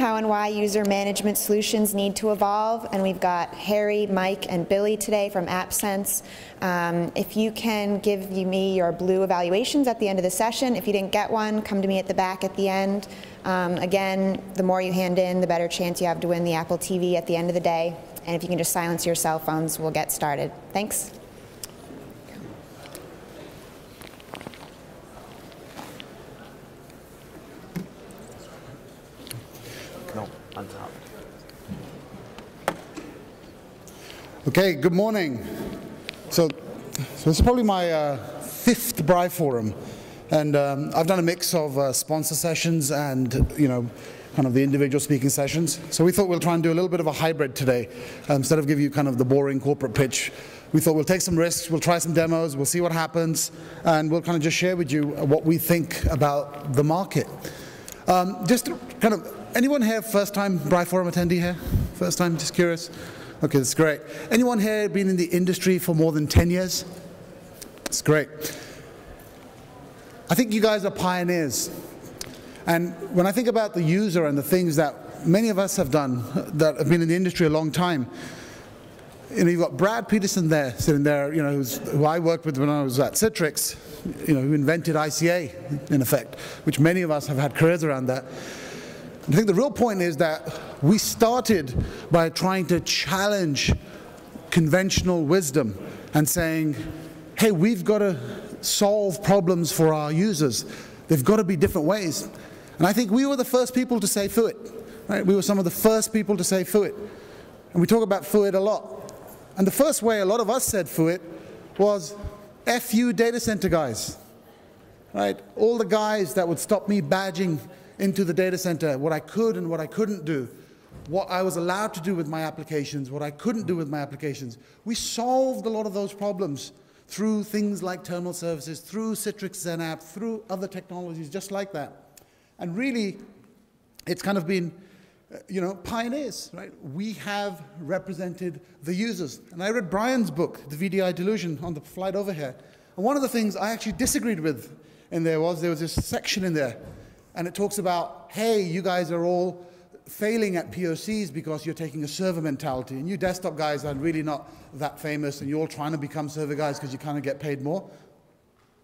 how and why user management solutions need to evolve, and we've got Harry, Mike, and Billy today from AppSense. If you can give me your blue evaluations at the end of the session. If you didn't get one, come to me at the back at the end. Again, the more you hand in, the better chance you have to win the Apple TV at the end of the day. And if you can just silence your cell phones, we'll get started. Thanks. Okay, good morning. So this is probably my fifth BriForum, and I've done a mix of sponsor sessions and kind of the individual speaking sessions. So we thought we'll try and do a little bit of a hybrid today. Instead of give you kind of the boring corporate pitch, we thought we'll take some risks, we'll try some demos, we'll see what happens, and we'll kind of just share with you what we think about the market. Just to kind of, anyone here first time BriForum attendee here? First time, just curious? Okay, that's great. Anyone here been in the industry for more than 10 years? That's great. I think you guys are pioneers. And when I think about the user and the things that many of us have done that have been in the industry a long time, you've got Brad Peterson there, sitting there, who I worked with when I was at Citrix, who invented ICA, in effect, which many of us have had careers around that. I think the real point is that we started by trying to challenge conventional wisdom and saying, hey, we've got to solve problems for our users. They've got to be different ways. And I think we were the first people to say FUIT. Right? We were some of the first people to say FUIT. And we talk about FUIT a lot. And the first way a lot of us said FUIT was, F you data center guys. Right? All the guys that would stop me badging into the data center, what I could and what I couldn't do, what I was allowed to do with my applications, what I couldn't do with my applications. We solved a lot of those problems through things like terminal services, through Citrix XenApp, through other technologies just like that. And really, it's kind of been, pioneers, right? We have represented the users. And I read Brian's book, The VDI Delusion, on the flight over here. And one of the things I actually disagreed with in there was this section in there. And it talks about, hey, you guys are all failing at POCs because you're taking a server mentality. And you desktop guys are really not that famous, and you're all trying to become server guys because you kind of get paid more.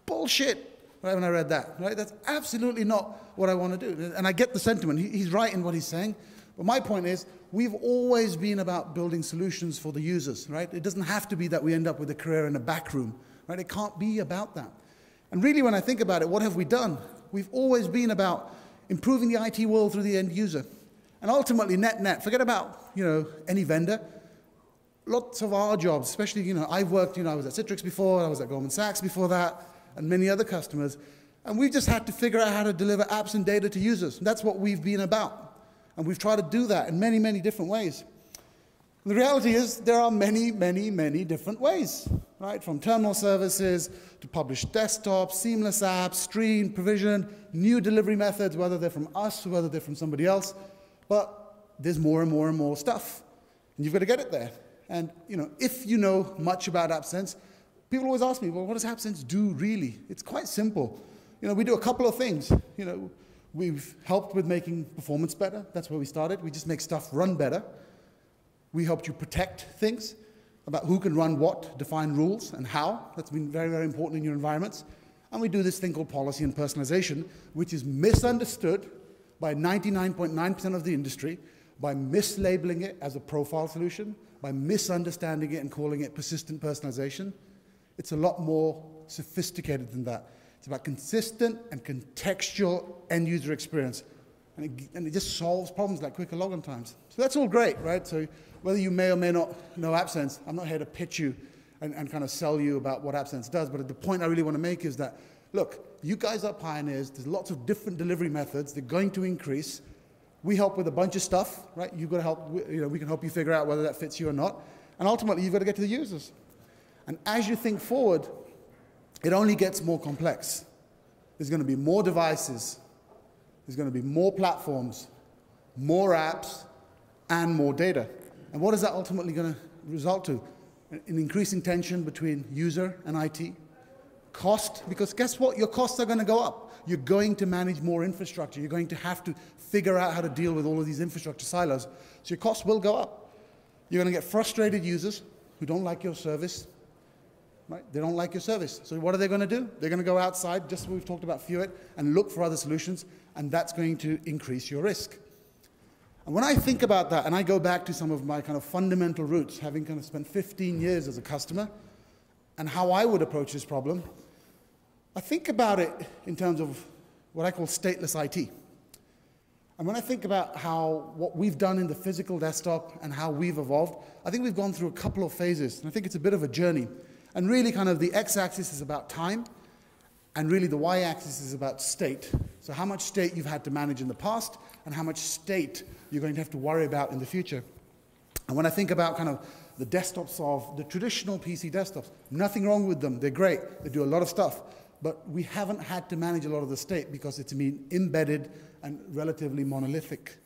Bullshit, right, when I read that. Right? That's absolutely not what I want to do. And I get the sentiment. He's right in what he's saying. But my point is, we've always been about building solutions for the users. Right? It doesn't have to be that we end up with a career in a back room. Right? It can't be about that. And really, when I think about it, what have we done? We've always been about improving the IT world through the end user. And ultimately, net, forget about, any vendor. Lots of our jobs, especially, I've worked, I was at Citrix before, I was at Goldman Sachs before that, and many other customers. And we've just had to figure out how to deliver apps and data to users. And that's what we've been about. And we've tried to do that in many, many different ways. The reality is there are many, many, many different ways, right? From terminal services to published desktops, seamless apps, stream, provision, new delivery methods, whether they're from us or whether they're from somebody else. But there's more and more and more stuff. And you've got to get it there. And if you know much about AppSense, people always ask me, well, what does AppSense do really? It's quite simple. We do a couple of things. We've helped with making performance better. That's where we started. We just make stuff run better. We helped you protect things about who can run what, define rules, and how. That's been very, very important in your environments. And we do this thing called policy and personalization, which is misunderstood by 99.9% of the industry, by mislabeling it as a profile solution, by misunderstanding it and calling it persistent personalization. It's a lot more sophisticated than that. It's about consistent and contextual end-user experience. And it just solves problems like quicker login times. So that's all great, right? So whether you may or may not know AppSense, I'm not here to pitch you and kind of sell you about what AppSense does, but the point I really want to make is that, look, you guys are pioneers. There's lots of different delivery methods. They're going to increase. We help with a bunch of stuff, right? You've got to help, we can help you figure out whether that fits you or not. And ultimately, you've got to get to the users. And as you think forward, it only gets more complex. There's going to be more devices. There's going to be more platforms, more apps, and more data. And what is that ultimately going to result to? An increasing tension between user and IT. Cost, because guess what? Your costs are going to go up. you're going to manage more infrastructure. You're going to have to figure out how to deal with all of these infrastructure silos. So your costs will go up. You're going to get frustrated users who don't like your service. Right? They don't like your service. So what are they going to do? They're going to go outside, just as we've talked about Few It, and look for other solutions, and that's going to increase your risk. And when I think about that, and I go back to some of my kind of fundamental roots, having kind of spent 15 years as a customer, and how I would approach this problem, I think about it in terms of what I call stateless IT. And when I think about what we've done in the physical desktop and how we've evolved, I think we've gone through a couple of phases, and I think it's a bit of a journey. And really kind of the x-axis is about time, and really the y-axis is about state. So how much state you've had to manage in the past, and how much state you're going to have to worry about in the future. And when I think about kind of the desktops of the traditional PC desktops, nothing wrong with them, they're great, they do a lot of stuff, but we haven't had to manage a lot of the state because it's been embedded and relatively monolithic.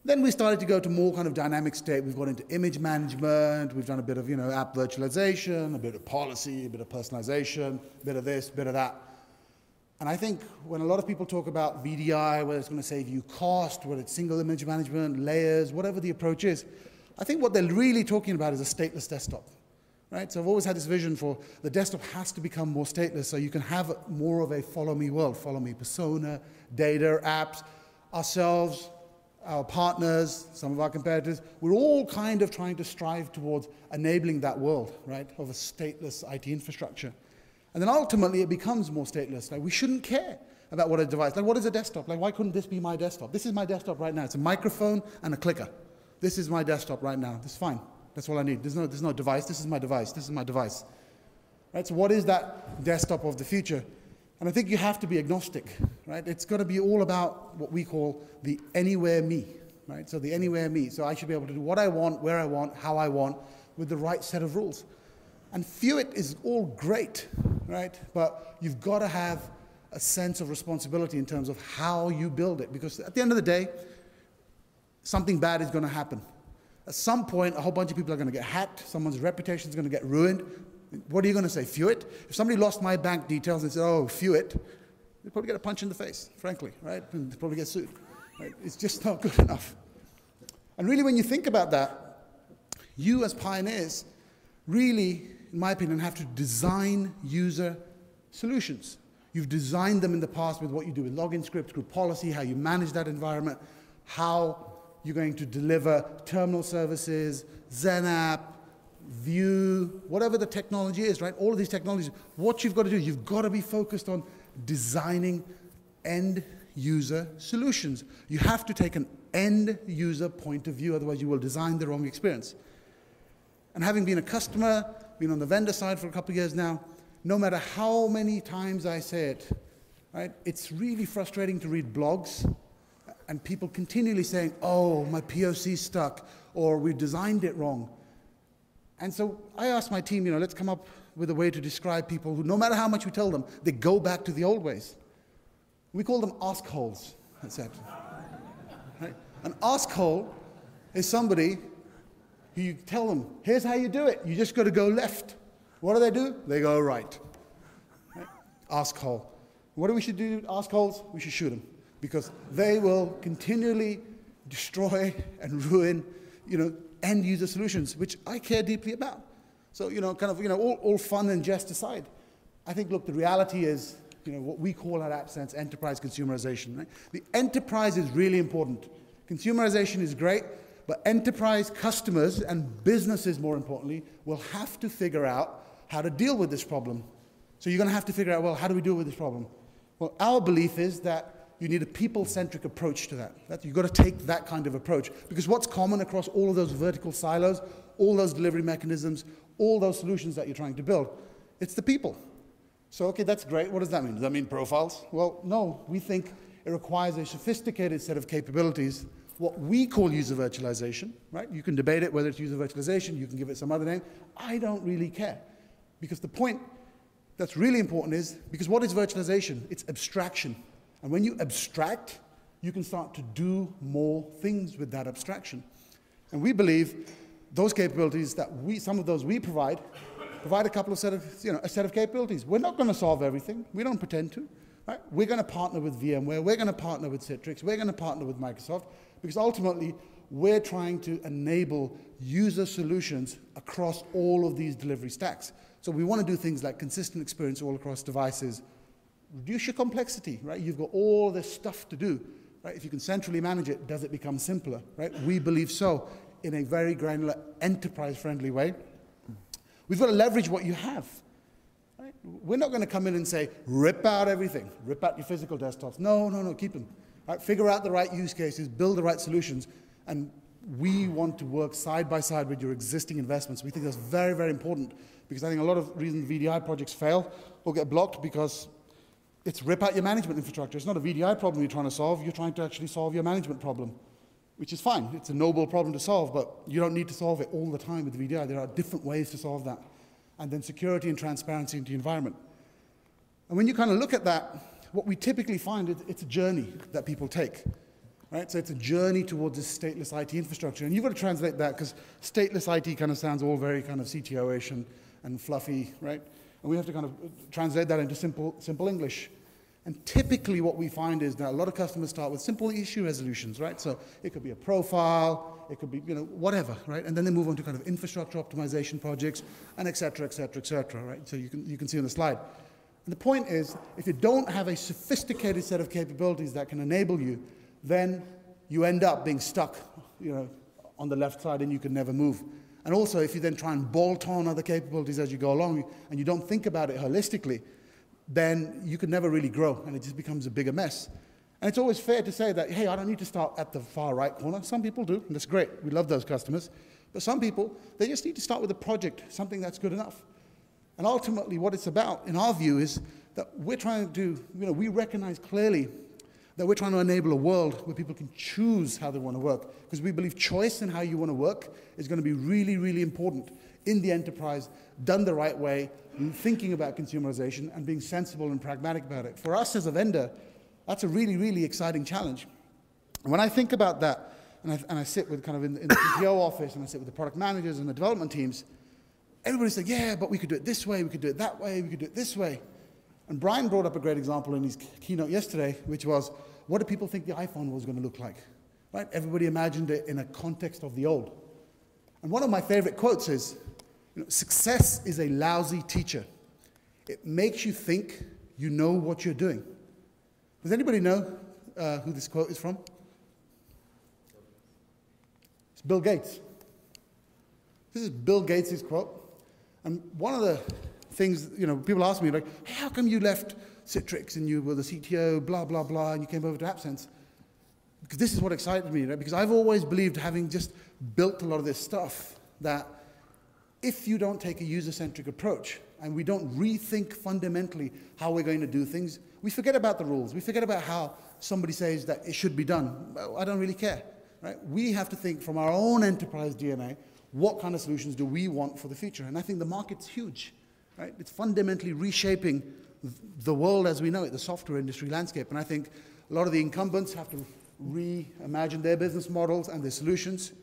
Then we started to go to more kind of dynamic state. We've got into image management, we've done a bit of app virtualization, a bit of policy, a bit of personalization, a bit of this, a bit of that. And I think when a lot of people talk about VDI, whether it's going to save you cost, whether it's single image management, layers, whatever the approach is, I think what they're really talking about is a stateless desktop. Right? So I've always had this vision for the desktop has to become more stateless so you can have more of a follow me world, follow me persona, data, apps, ourselves, our partners, some of our competitors. We're all kind of trying to strive towards enabling that world, right, of a stateless IT infrastructure. And then ultimately it becomes more stateless. Like we shouldn't care about what a device, like what is a desktop? Like why couldn't this be my desktop? This is my desktop right now. It's a microphone and a clicker. This is my desktop right now. This is fine. That's all I need. There's no device. This is my device. This is my device. Right? So what is that desktop of the future? And I think you have to be agnostic. Right? It's got to be all about what we call the anywhere me. Right? So the anywhere me. So I should be able to do what I want, where I want, how I want, with the right set of rules. And Few It is all great, right? But you've got to have a sense of responsibility in terms of how you build it. Because at the end of the day, something bad is going to happen. At some point, a whole bunch of people are going to get hacked. Someone's reputation is going to get ruined. What are you going to say, Few It? If somebody lost my bank details and said, oh, Few It, they'd probably get a punch in the face, frankly, right? And they'd probably get sued. Right? It's just not good enough. And really, when you think about that, you as pioneers really, in my opinion, have to design user solutions. You've designed them in the past with what you do with login scripts, group policy, how you manage that environment, how you're going to deliver terminal services, Zen app, View, whatever the technology is, right? All of these technologies, what you've got to do, you've got to be focused on designing end user solutions. You have to take an end user point of view, otherwise you will design the wrong experience. And having been a customer, been on the vendor side for a couple of years now, no matter how many times I say it, right, it's really frustrating to read blogs and people continually saying, oh, my POC's stuck, or we designed it wrong. And so I asked my team, let's come up with a way to describe people who, no matter how much we tell them, they go back to the old ways. We call them ask-holes, I said. Right? An ask-hole is somebody who you tell them, here's how you do it. You just got to go left. What do? They go right. Right? Ask-hole. What do we should do, ask-holes? We should shoot them. Because they will continually destroy and ruin, end-user solutions, which I care deeply about. So, all fun and jest aside, I think, look, the reality is, what we call at AppSense enterprise consumerization. Right? The enterprise is really important. Consumerization is great, but enterprise customers and businesses, more importantly, will have to figure out how to deal with this problem. So you're going to have to figure out, well, how do we deal with this problem? Well, our belief is that you need a people-centric approach to that. You've got to take that kind of approach. Because what's common across all of those vertical silos, all those delivery mechanisms, all those solutions that you're trying to build, it's the people. So, okay, that's great. What does that mean? Does that mean profiles? Well, no. We think it requires a sophisticated set of capabilities, what we call user virtualization, right? You can debate it, whether it's user virtualization, you can give it some other name. I don't really care. Because the point that's really important is, because what is virtualization? It's abstraction. And when you abstract, you can start to do more things with that abstraction. And we believe those capabilities that some of those we provide a couple of a set of capabilities. We're not going to solve everything. We don't pretend to. Right? We're going to partner with VMware, we're going to partner with Citrix, we're going to partner with Microsoft, because ultimately we're trying to enable user solutions across all of these delivery stacks. So we want to do things like consistent experience all across devices, reduce your complexity, right? You've got all this stuff to do, right? If you can centrally manage it, does it become simpler, right? We believe so, in a very granular, enterprise-friendly way. We've got to leverage what you have. Right? We're not going to come in and say, rip out everything, rip out your physical desktops. No, no, no, keep them. Right? Figure out the right use cases, build the right solutions, and we want to work side by side with your existing investments. We think that's very, very important, because I think a lot of reasons VDI projects fail or get blocked because it's rip out your management infrastructure. It's not a VDI problem you're trying to solve. You're trying to actually solve your management problem, which is fine. It's a noble problem to solve, but you don't need to solve it all the time with VDI. There are different ways to solve that. And then security and transparency into the environment. And when you kind of look at that, what we typically find is it's a journey that people take. Right? So it's a journey towards this stateless IT infrastructure. And you've got to translate that, because stateless IT kind of sounds all very kind of CTO-ish and fluffy, right? And we have to kind of translate that into simple English. And typically what we find is that a lot of customers start with simple issue resolutions, right? So it could be a profile, it could be, whatever, right? And then they move on to kind of infrastructure optimization projects, and et cetera, right? So you can see on the slide. And the point is, if you don't have a sophisticated set of capabilities that can enable you, then you end up being stuck, on the left side, and you can never move. And also, if you then try and bolt on other capabilities as you go along, and you don't think about it holistically, then you can never really grow, and it just becomes a bigger mess. And it's always fair to say that, hey, I don't need to start at the far right corner. Some people do, and that's great. We love those customers. But some people, they just need to start with a project, something that's good enough. And ultimately, what it's about, in our view, is that we're trying to do, we recognize clearly that we're trying to enable a world where people can choose how they want to work, because we believe choice in how you want to work is going to be really, really important in the enterprise, done the right way, thinking about consumerization and being sensible and pragmatic about it. For us as a vendor, that's a really, really exciting challenge. And when I think about that, and I sit with kind of in the CTO office, and I sit with the product managers and the development teams, everybody's like, yeah, but we could do it this way, we could do it that way, we could do it this way. And Brian brought up a great example in his keynote yesterday, which was, what do people think the iPhone was going to look like? Right? Everybody imagined it in a context of the old. And one of my favorite quotes is, success is a lousy teacher. It makes you think you know what you're doing. Does anybody know who this quote is from? It's Bill Gates. This is Bill Gates' quote. And one of the things, people ask me, like, hey, how come you left Citrix and you were the CTO, blah, blah, blah, and you came over to AppSense? Because this is what excited me, right? Because I've always believed, having just built a lot of this stuff, that if you don't take a user-centric approach and we don't rethink fundamentally how we're going to do things, we forget about the rules. We forget about how somebody says that it should be done. Well, I don't really care, right? We have to think from our own enterprise DNA, what kind of solutions do we want for the future? And I think the market's huge, right? It's fundamentally reshaping the world as we know it, the software industry landscape. And I think a lot of the incumbents have to reimagine their business models and their solutions.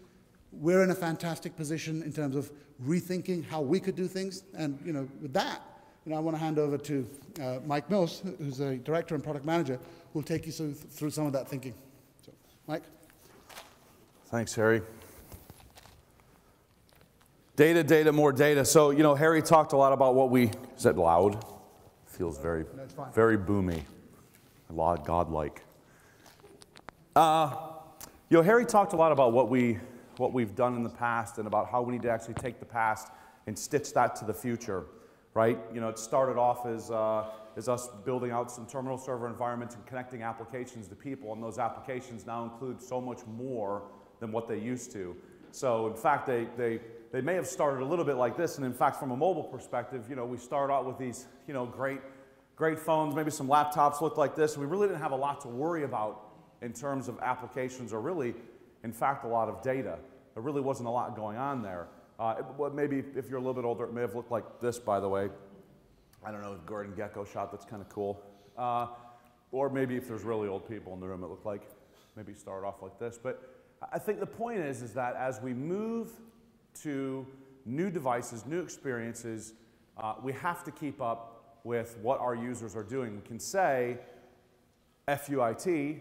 We're in a fantastic position in terms of rethinking how we could do things. And with that, I want to hand over to Mike Mills, who's a director and product manager, who will take you through some of that thinking. So, Mike. Thanks, Harry. Data, more data. So, Harry talked a lot about what we, is that loud? Feels very, very boomy, godlike. Harry talked a lot about what we've done in the past and about how we need to actually take the past and stitch that to the future, right? It started off as us building out some terminal server environments and connecting applications to people, and those applications now include so much more than what they used to. So, in fact, they may have started a little bit like this, and in fact, from a mobile perspective, we start out with these, great phones, maybe some laptops look like this, and we really didn't have a lot to worry about in terms of applications, or really, in fact, a lot of data. There really wasn't a lot going on there. Maybe if you're a little bit older, it may have looked like this, by the way. I don't know, Gordon Gekko shot, that's kind of cool. Or maybe if there's really old people in the room, it looked like maybe start off like this. But I think the point is that as we move to new devices, new experiences, we have to keep up with what our users are doing. We can say FUIT,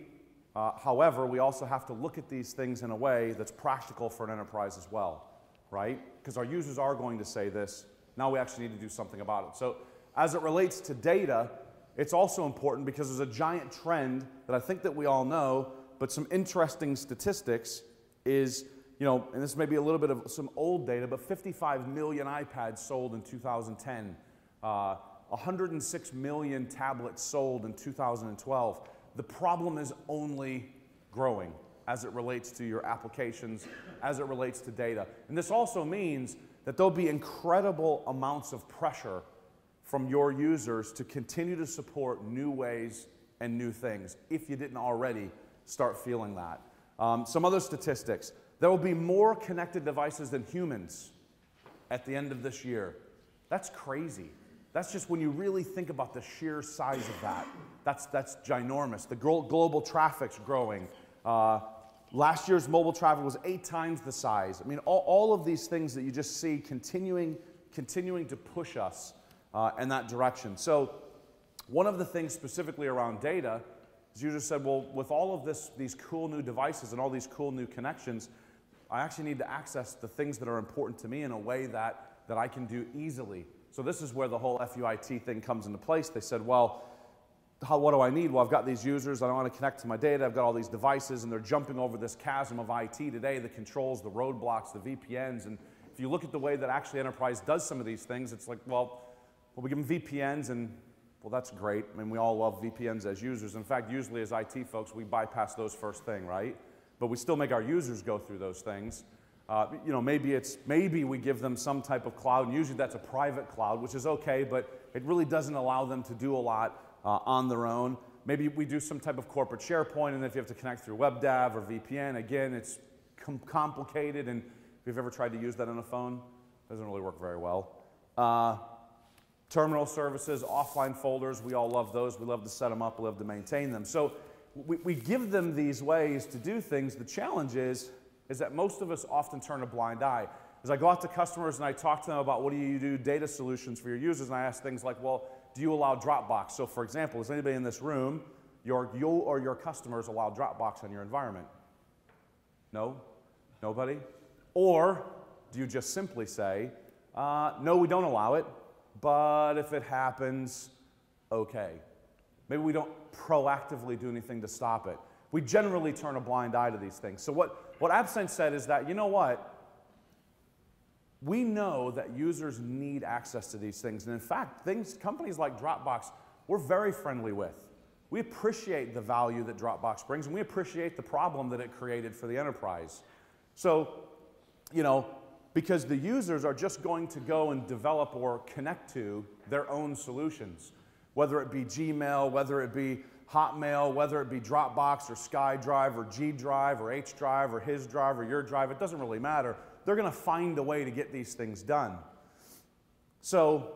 however, we also have to look at these things in a way that's practical for an enterprise as well, right? Because our users are going to say this. Now we actually need to do something about it. So as it relates to data, it's also important because there's a giant trend that I think that we all know, but some interesting statistics is, you know, and this may be a little bit of some old data, but 55 million iPads sold in 2010, 106 million tablets sold in 2012. The problem is only growing as it relates to your applications, as it relates to data. And this also means that there'll be incredible amounts of pressure from your users to continue to support new ways and new things, if you didn't already start feeling that. Some other statistics. There will be more connected devices than humans at the end of this year. That's crazy. That's just when you really think about the sheer size of that. That's ginormous. The global traffic's growing. Last year's mobile traffic was 8 times the size. I mean, all of these things that you just see continuing to push us in that direction. So one of the things specifically around data is you just said, well, with all of these cool new devices and all these cool new connections, I actually need to access the things that are important to me in a way that I can do easily. So this is where the whole FUIT thing comes into place. They said, well, what do I need? Well, I've got these users, I don't want to connect to my data, I've got all these devices, and they're jumping over this chasm of IT today, the controls, the roadblocks, the VPNs, and if you look at the way that actually enterprise does some of these things, it's like, well, we give them VPNs, and well, that's great. I mean, we all love VPNs as users. In fact, usually as IT folks, we bypass those first thing, right? But we still make our users go through those things. You know, maybe we give them some type of cloud, and usually that's a private cloud, which is okay, but it really doesn't allow them to do a lot on their own. Maybe we do some type of corporate SharePoint, and if you have to connect through WebDAV or VPN, again, it's complicated, and if you've ever tried to use that on a phone, it doesn't really work very well. Terminal services, offline folders, we all love those. We love to set them up, we love to maintain them. So we give them these ways to do things. The challenge is that most of us often turn a blind eye. As I go out to customers and I talk to them about what do you do data solutions for your users, and I ask things like, well, do you allow Dropbox? So for example, is anybody in this room, you or your customers allow Dropbox on your environment? No? Nobody? Or do you just simply say, no, we don't allow it, but if it happens, okay. Maybe we don't proactively do anything to stop it. We generally turn a blind eye to these things. So what AppSense said is that, you know what? We know that users need access to these things. And in fact, companies like Dropbox, we're very friendly with. We appreciate the value that Dropbox brings, and we appreciate the problem that it created for the enterprise. So, you know, because the users are just going to go and develop or connect to their own solutions, whether it be Gmail, whether it be Hotmail, whether it be Dropbox or SkyDrive or G Drive or H Drive or his drive or your drive, it doesn't really matter. They're going to find a way to get these things done. So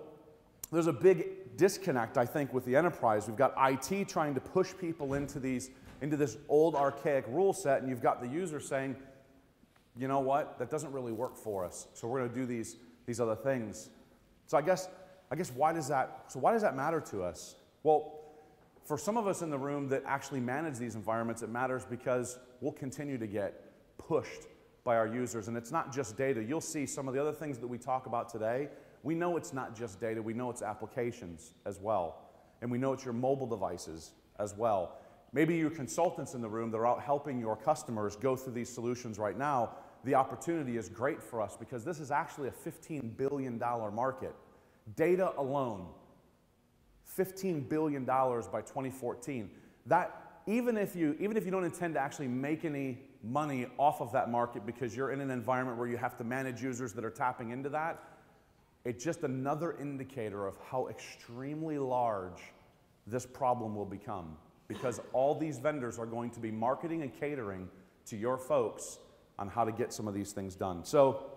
there's a big disconnect, I think, with the enterprise. We've got IT trying to push people into this old archaic rule set, and you've got the user saying, you know what, that doesn't really work for us, so we're going to do these other things. So I guess why does that matter to us? Well, for some of us in the room that actually manage these environments, it matters because we'll continue to get pushed by our users, and it's not just data. You'll see some of the other things that we talk about today. We know it's not just data, we know it's applications as well, and we know it's your mobile devices as well. Maybe your consultants in the room that are out helping your customers go through these solutions right now. The opportunity is great for us because this is actually a $15 billion market. Data alone, $15 billion by 2014. That, even if you don't intend to actually make any money off of that market because you're in an environment where you have to manage users that are tapping into that, it's just another indicator of how extremely large this problem will become, because all these vendors are going to be marketing and catering to your folks on how to get some of these things done. So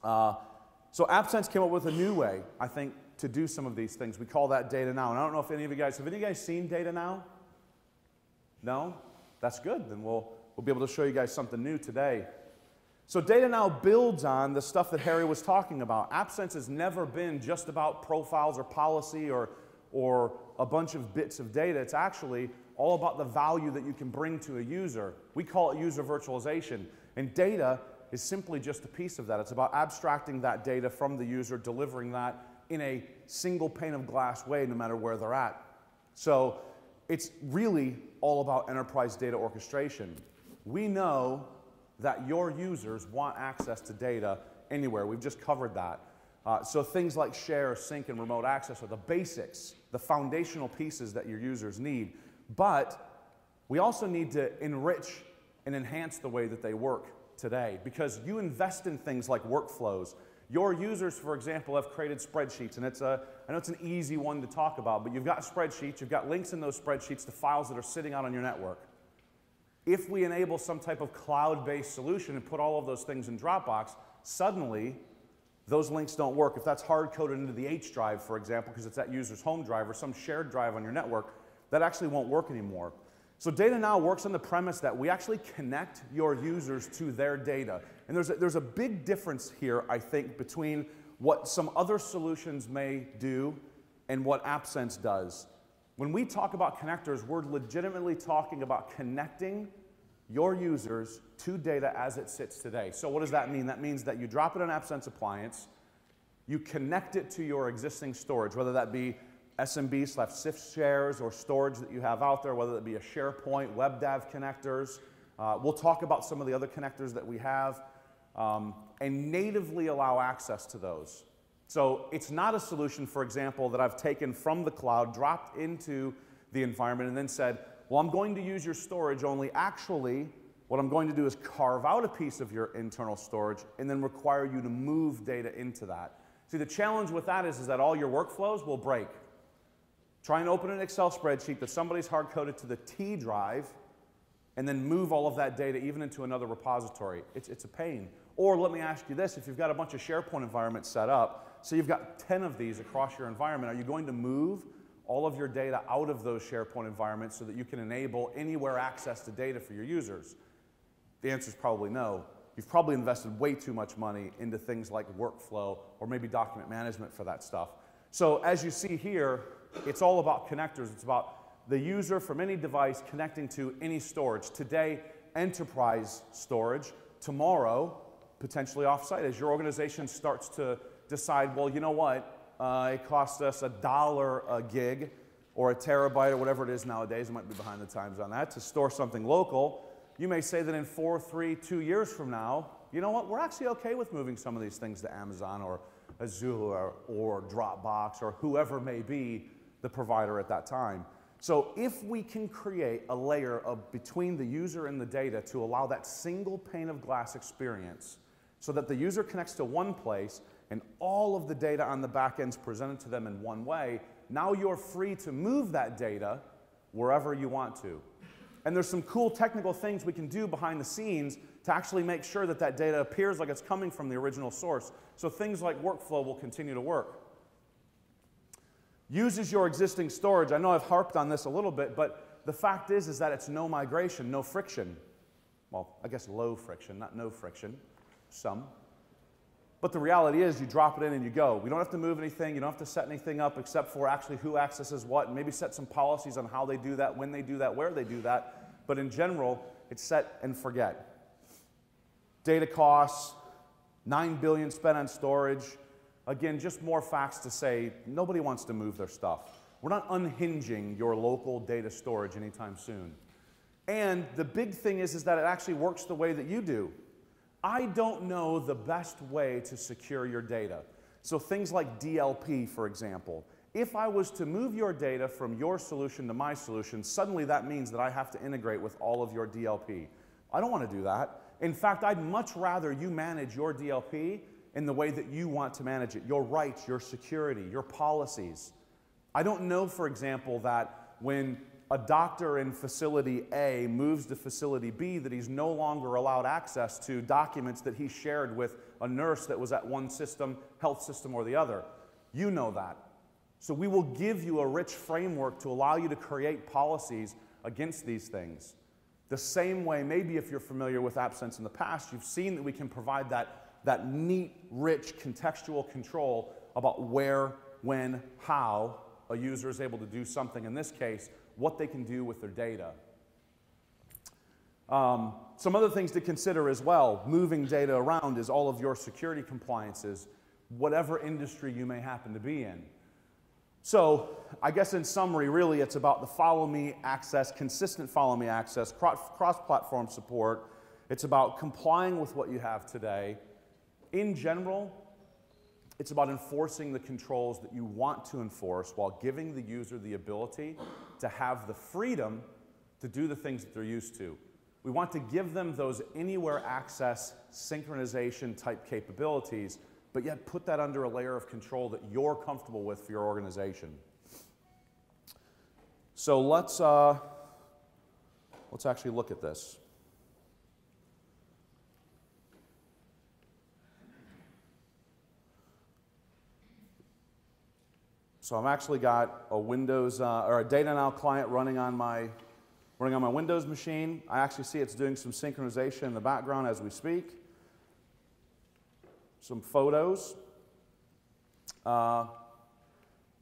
AppSense came up with a new way, I think, to do some of these things. We call that Data Now. And I don't know if have any of you guys seen Data Now? No? That's good. Then we'll be able to show you guys something new today. So Data Now builds on the stuff that Harry was talking about. AppSense has never been just about profiles or policy or or a bunch of bits of data. It's actually all about the value that you can bring to a user. We call it user virtualization. And data is simply just a piece of that. It's about abstracting that data from the user, delivering that in a single pane of glass way, no matter where they're at. So it's really all about enterprise data orchestration. We know that your users want access to data anywhere. We've just covered that. So things like share, sync, and remote access are the basics, the foundational pieces that your users need. But we also need to enrich and enhance the way that they work today, because you invest in things like workflows. Your users, for example, have created spreadsheets, and I know it's an easy one to talk about, but you've got spreadsheets, you've got links in those spreadsheets to files that are sitting out on your network. If we enable some type of cloud-based solution and put all of those things in Dropbox, suddenly those links don't work. If that's hard-coded into the H drive, for example, because it's that user's home drive or some shared drive on your network, that actually won't work anymore. So data now works on the premise that we actually connect your users to their data. And there's a big difference here, I think, between what some other solutions may do and what AppSense does. When we talk about connectors, we're legitimately talking about connecting your users to data as it sits today. So what does that mean? That means that you drop it in an AppSense appliance, you connect it to your existing storage, whether that be SMB/SIFT shares or storage that you have out there, whether it be a SharePoint, WebDAV connectors. We'll talk about some of the other connectors that we have, and natively allow access to those. So it's not a solution, for example, that I've taken from the cloud, dropped into the environment, and then said, well, I'm going to use your storage only. Actually, what I'm going to do is carve out a piece of your internal storage and then require you to move data into that. See, the challenge with that is that all your workflows will break. Try and open an Excel spreadsheet that somebody's hard-coded to the T drive and then move all of that data even into another repository. It's a pain. Or let me ask you this, if you've got a bunch of SharePoint environments set up, so you've got 10 of these across your environment, are you going to move all of your data out of those SharePoint environments so that you can enable anywhere access to data for your users? The answer is probably no. You've probably invested way too much money into things like workflow or maybe document management for that stuff. So as you see here, it's all about connectors. It's about the user from any device connecting to any storage. Today, enterprise storage. Tomorrow, potentially offsite. As your organization starts to decide, well, you know what? It costs us $1 a gig or a terabyte or whatever it is nowadays. I might be behind the times on that, to store something local. You may say that in 4, 3, 2 years from now, you know what? We're actually okay with moving some of these things to Amazon or Azure or Dropbox or whoever may be the provider at that time. So if we can create a layer between the user and the data to allow that single pane of glass experience so that the user connects to one place and all of the data on the back end is presented to them in one way, now you're free to move that data wherever you want to. And there's some cool technical things we can do behind the scenes to actually make sure that that data appears like it's coming from the original source. So things like workflow will continue to work. Uses your existing storage. I know I've harped on this a little bit, but the fact is that it's no migration, no friction. Well, I guess low friction, not no friction, some. But the reality is you drop it in and you go. We don't have to move anything. You don't have to set anything up except for actually who accesses what, and maybe set some policies on how they do that, when they do that, where they do that. But in general, it's set and forget. Data costs, $9 billion spent on storage. Again, just more facts to say nobody wants to move their stuff. We're not unhinging your local data storage anytime soon. And the big thing is that it actually works the way that you do. I don't know the best way to secure your data. So things like DLP, for example. If I was to move your data from your solution to my solution, suddenly that means that I have to integrate with all of your DLP. I don't want to do that. In fact, I'd much rather you manage your DLP in the way that you want to manage it. Your rights, your security, your policies. I don't know, for example, that when a doctor in facility A moves to facility B, that he's no longer allowed access to documents that he shared with a nurse that was at one system, health system or the other. You know that. So we will give you a rich framework to allow you to create policies against these things. The same way, maybe if you're familiar with AppSense in the past, you've seen that we can provide that neat, rich, contextual control about where, when, how a a user is able to do something, in this case, what they can do with their data. Some other things to consider as well, moving data around, is all of your security compliances, whatever industry you may happen to be in. So I guess in summary, really, it's about the follow me access, consistent follow me access, cross-platform support. It's about complying with what you have today. In general, it's about enforcing the controls that you want to enforce while giving the user the ability to have the freedom to do the things that they're used to. We want to give them those anywhere access, synchronization type capabilities, but yet put that under a layer of control that you're comfortable with for your organization. So let's actually look at this. So I've actually got a Windows or a Data Now client running on my Windows machine. I actually see it's doing some synchronization in the background as we speak. Some photos.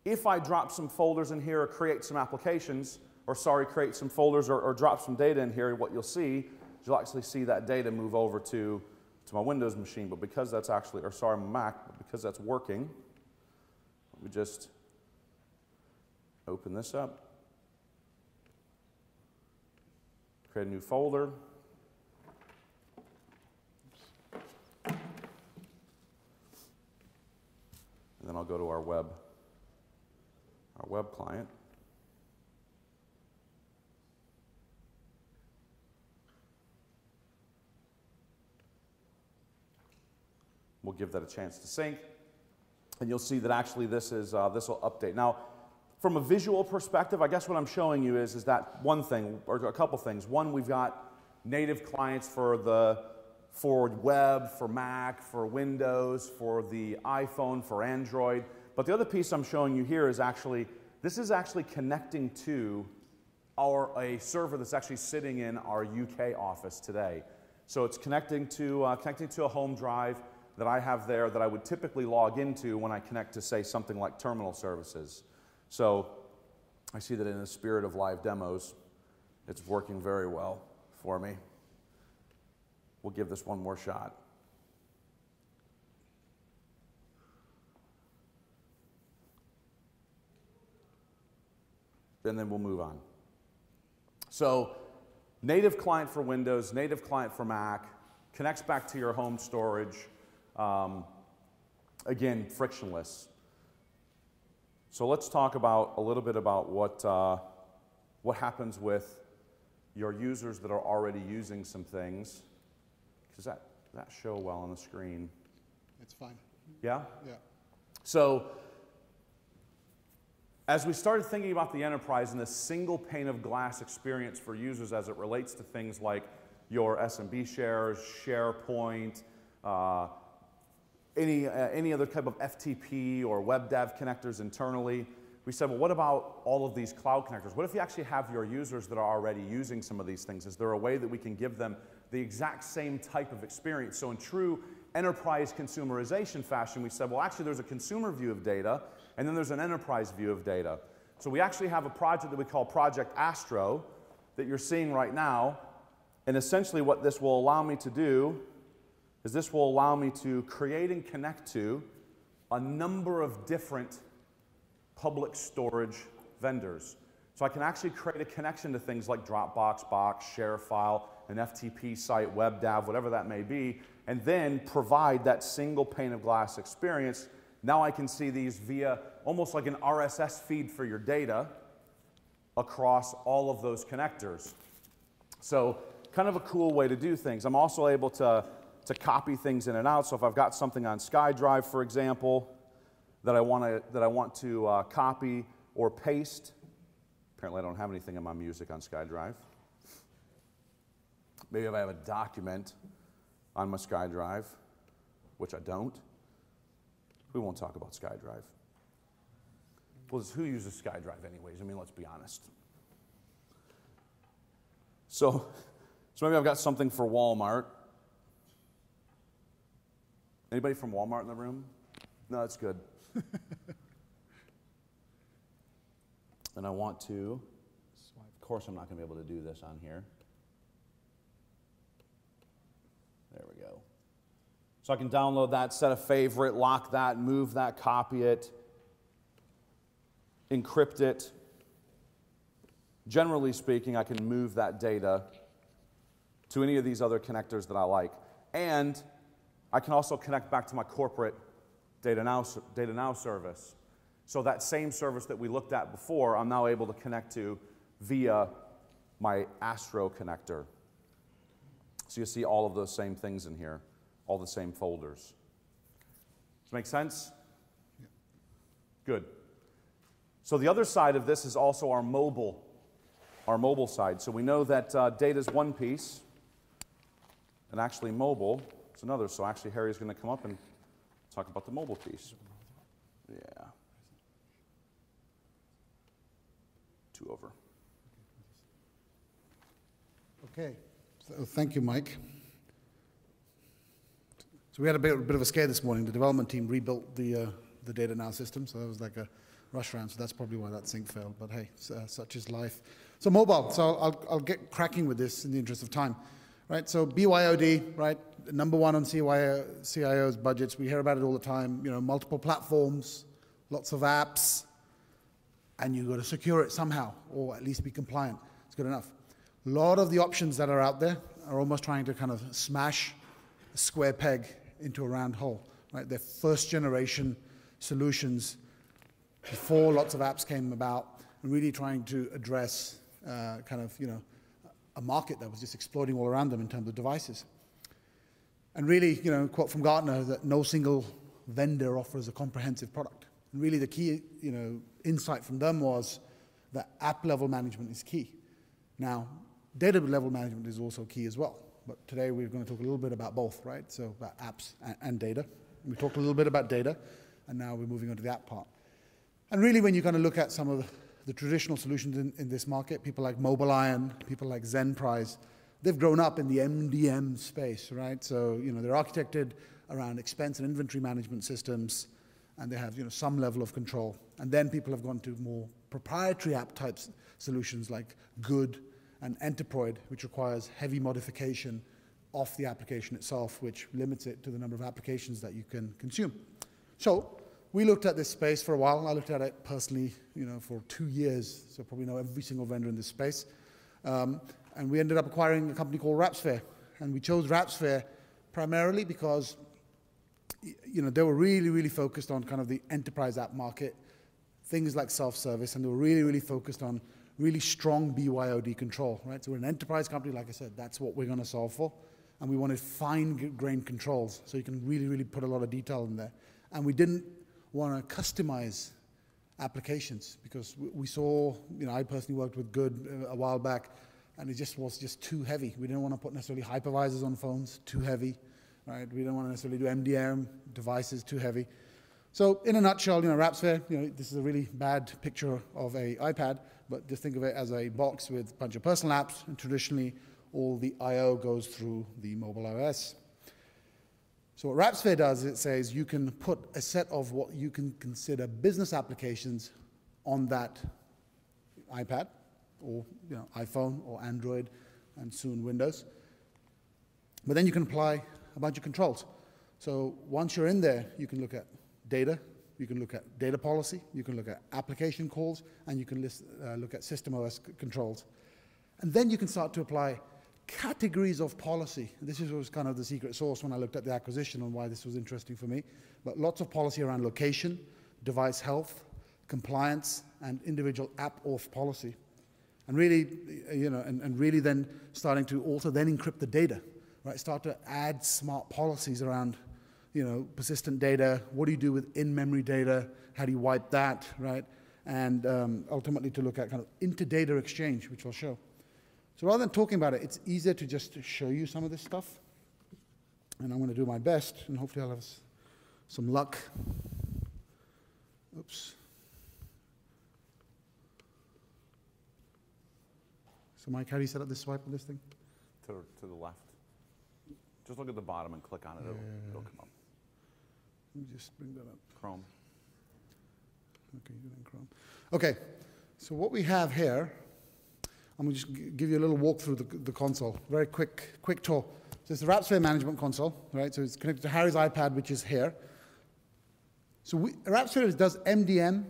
If I drop some folders in here or create some applications, or sorry, create some folders or drop some data in here, what you'll see is you'll actually see that data move over to my Windows machine. But because that's actually, or sorry, my Mac, but because that's working, let me just open this up. Create a new folder. And then I'll go to our web client. We'll give that a chance to sync. And you'll see that actually this will update. Now, from a visual perspective, I guess what I'm showing you is that one thing, or a couple things. One, we've got native clients for web, for Mac, for Windows, for the iPhone, for Android. But the other piece I'm showing you here is this is actually connecting to a server that's actually sitting in our UK office today. So it's connecting to a home drive that I have there that I would typically log into when I connect to, say, something like terminal services. So I see that in the spirit of live demos, it's working very well for me. We'll give this one more shot. And then we'll move on. So native client for Windows, native client for Mac, connects back to your home storage. Again, frictionless. So let's talk a little bit about what happens with your users that are already using some things. Does that show well on the screen? It's fine. Yeah? Yeah. So as we started thinking about the enterprise and this single pane of glass experience for users as it relates to things like your SMB shares, SharePoint, any other type of FTP or web dev connectors internally, we said, well, what about all of these cloud connectors? What if you actually have your users that are already using some of these things? Is there a way that we can give them the exact same type of experience? So in true enterprise consumerization fashion, we said, well, actually, there's a consumer view of data, and then there's an enterprise view of data. So we actually have a project that we call Project Astro that you're seeing right now, and essentially what this will allow me to do is this will allow me to create and connect to a number of different public storage vendors. So I can actually create a connection to things like Dropbox, Box, ShareFile, an FTP site, WebDAV, whatever that may be, and then provide that single pane of glass experience. Now I can see these via almost like an RSS feed for your data across all of those connectors. So kind of a cool way to do things. I'm also able to copy things in and out. So if I've got something on SkyDrive, for example, that I want to copy or paste. Apparently I don't have anything in my music on SkyDrive. Maybe if I have a document on my SkyDrive, which I don't, we won't talk about SkyDrive. Well, who uses SkyDrive anyways? I mean, let's be honest. So maybe I've got something for Walmart. Anybody from Walmart in the room? No, that's good. And I want to, of course I'm not going to be able to do this on here. There we go. So I can download that, set a favorite, lock that, move that, copy it, encrypt it. Generally speaking, I can move that data to any of these other connectors that I like. And I can also connect back to my corporate Data Now service. So that same service that we looked at before, I'm now able to connect to via my Astro connector. So you see all of those same things in here, all the same folders. Does that make sense? Yeah. Good. So the other side of this is also our mobile side. So we know that data is one piece, and actually mobile is another. So actually Harry's going to come up and talk about the mobile piece. Yeah. 2 over. Okay, so thank you, Mike. So we had a bit of a scare this morning. The development team rebuilt the Data Now system, so that was like a rush round, so that's probably why that sync failed, but hey, such is life. So mobile, so I'll get cracking with this in the interest of time. Right, so BYOD, right, number one on CIO's budgets. We hear about it all the time, you know, multiple platforms, lots of apps, and you've got to secure it somehow, or at least be compliant. It's good enough. A lot of the options that are out there are almost trying to kind of smash a square peg into a round hole, right? They're first generation solutions before lots of apps came about, and really trying to address kind of, you know, a market that was just exploding all around them in terms of devices. And really, you know, quote from Gartner, that no single vendor offers a comprehensive product. And really the key, you know, insight from them was that app level management is key. Now, data level management is also key as well. But today we're going to talk a little bit about both, right? So about apps and data. We talked a little bit about data, and now we're moving on to the app part. And really when you kind of look at some of the traditional solutions in this market, people like MobileIron, people like ZenPrize, they've grown up in the MDM space, right? So, you know, they're architected around expense and inventory management systems, and they have, you know, some level of control. And then people have gone to more proprietary app types solutions like Good and Enterprise, which requires heavy modification of the application itself, which limits it to the number of applications that you can consume. So we looked at this space for a while. I looked at it personally, you know, for 2 years, so probably know every single vendor in this space. And we ended up acquiring a company called WrapSphere. And we chose WrapSphere primarily because, you know, they were really, really focused on kind of the enterprise app market, things like self-service, and they were really, really focused on really strong BYOD control, right? So we're an enterprise company, like I said, that's what we're going to solve for. And we wanted fine-grained controls, so you can really, really put a lot of detail in there. And we didn't want to customize applications because we saw, you know, I personally worked with Good a while back, and it just was just too heavy. We didn't want to put necessarily hypervisors on phones, too heavy, right? We didn't want to necessarily do MDM devices, too heavy. So in a nutshell, you know, WrapSphere, you know, this is a really bad picture of an iPad, but just think of it as a box with a bunch of personal apps, and traditionally all the I/O goes through the mobile OS. So what WrapSphere does, it says you can put a set of what you can consider business applications on that iPad, or, you know, iPhone or Android, and soon Windows. But then you can apply a bunch of controls. So once you're in there, you can look at data, you can look at data policy, you can look at application calls, and you can look at system OS controls. And then you can start to apply categories of policy. This was kind of the secret sauce when I looked at the acquisition and why this was interesting for me. But lots of policy around location, device health, compliance, and individual app auth policy. And really, you know, and really then starting to also then encrypt the data, right? Start to add smart policies around, you know, persistent data. What do you do with in-memory data? How do you wipe that, right? And ultimately to look at kind of inter-data exchange, which I'll show. So rather than talking about it, it's easier to just show you some of this stuff. And I'm going to do my best, and hopefully I'll have some luck. Oops. So Mike, how do you set up this swipe on this thing? To the left. Just look at the bottom and click on it. It'll come up. Let me just bring that up. Chrome. Okay, you're in Chrome. Okay, So what we have here, I'm going to just give you a little walk through the console, very quick tour. So it's the WrapSphere management console, right? So it's connected to Harry's iPad, which is here. So WrapSphere does MDM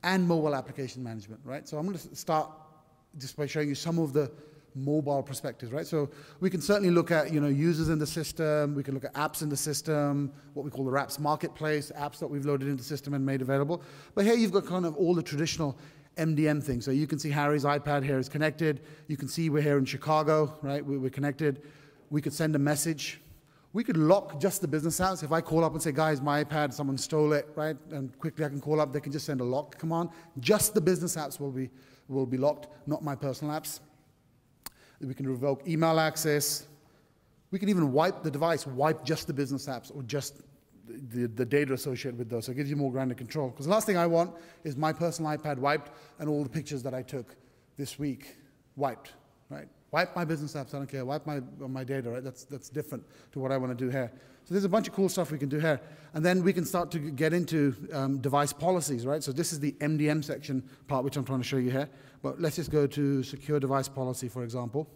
and mobile application management, right? So I'm going to start just by showing you some of the mobile perspectives, right? So we can certainly look at, users in the system. We can look at apps in the system, what we call the Wraps Marketplace, apps that we've loaded into the system and made available. But here you've got kind of all the traditional MDM things. So you can see Harry's iPad here is connected. You can see we're here in Chicago, right? We're connected. We could send a message. We could lock just the business apps. If I call up and say, guys, my iPad, someone stole it, right? And quickly I can call up, they can just send a lock command. Just the business apps will be locked, not my personal apps. We can revoke email access. We can even wipe the device, wipe just the business apps or just the data associated with those. So it gives you more granular control. Because the last thing I want is my personal iPad wiped and all the pictures that I took this week wiped, right? Wipe my business apps, I don't care. Wipe my data, right? That's different to what I want to do here. So there's a bunch of cool stuff we can do here. And then we can start to get into device policies, right? So this is the MDM section part, which I'm trying to show you here. But let's just go to secure device policy, for example.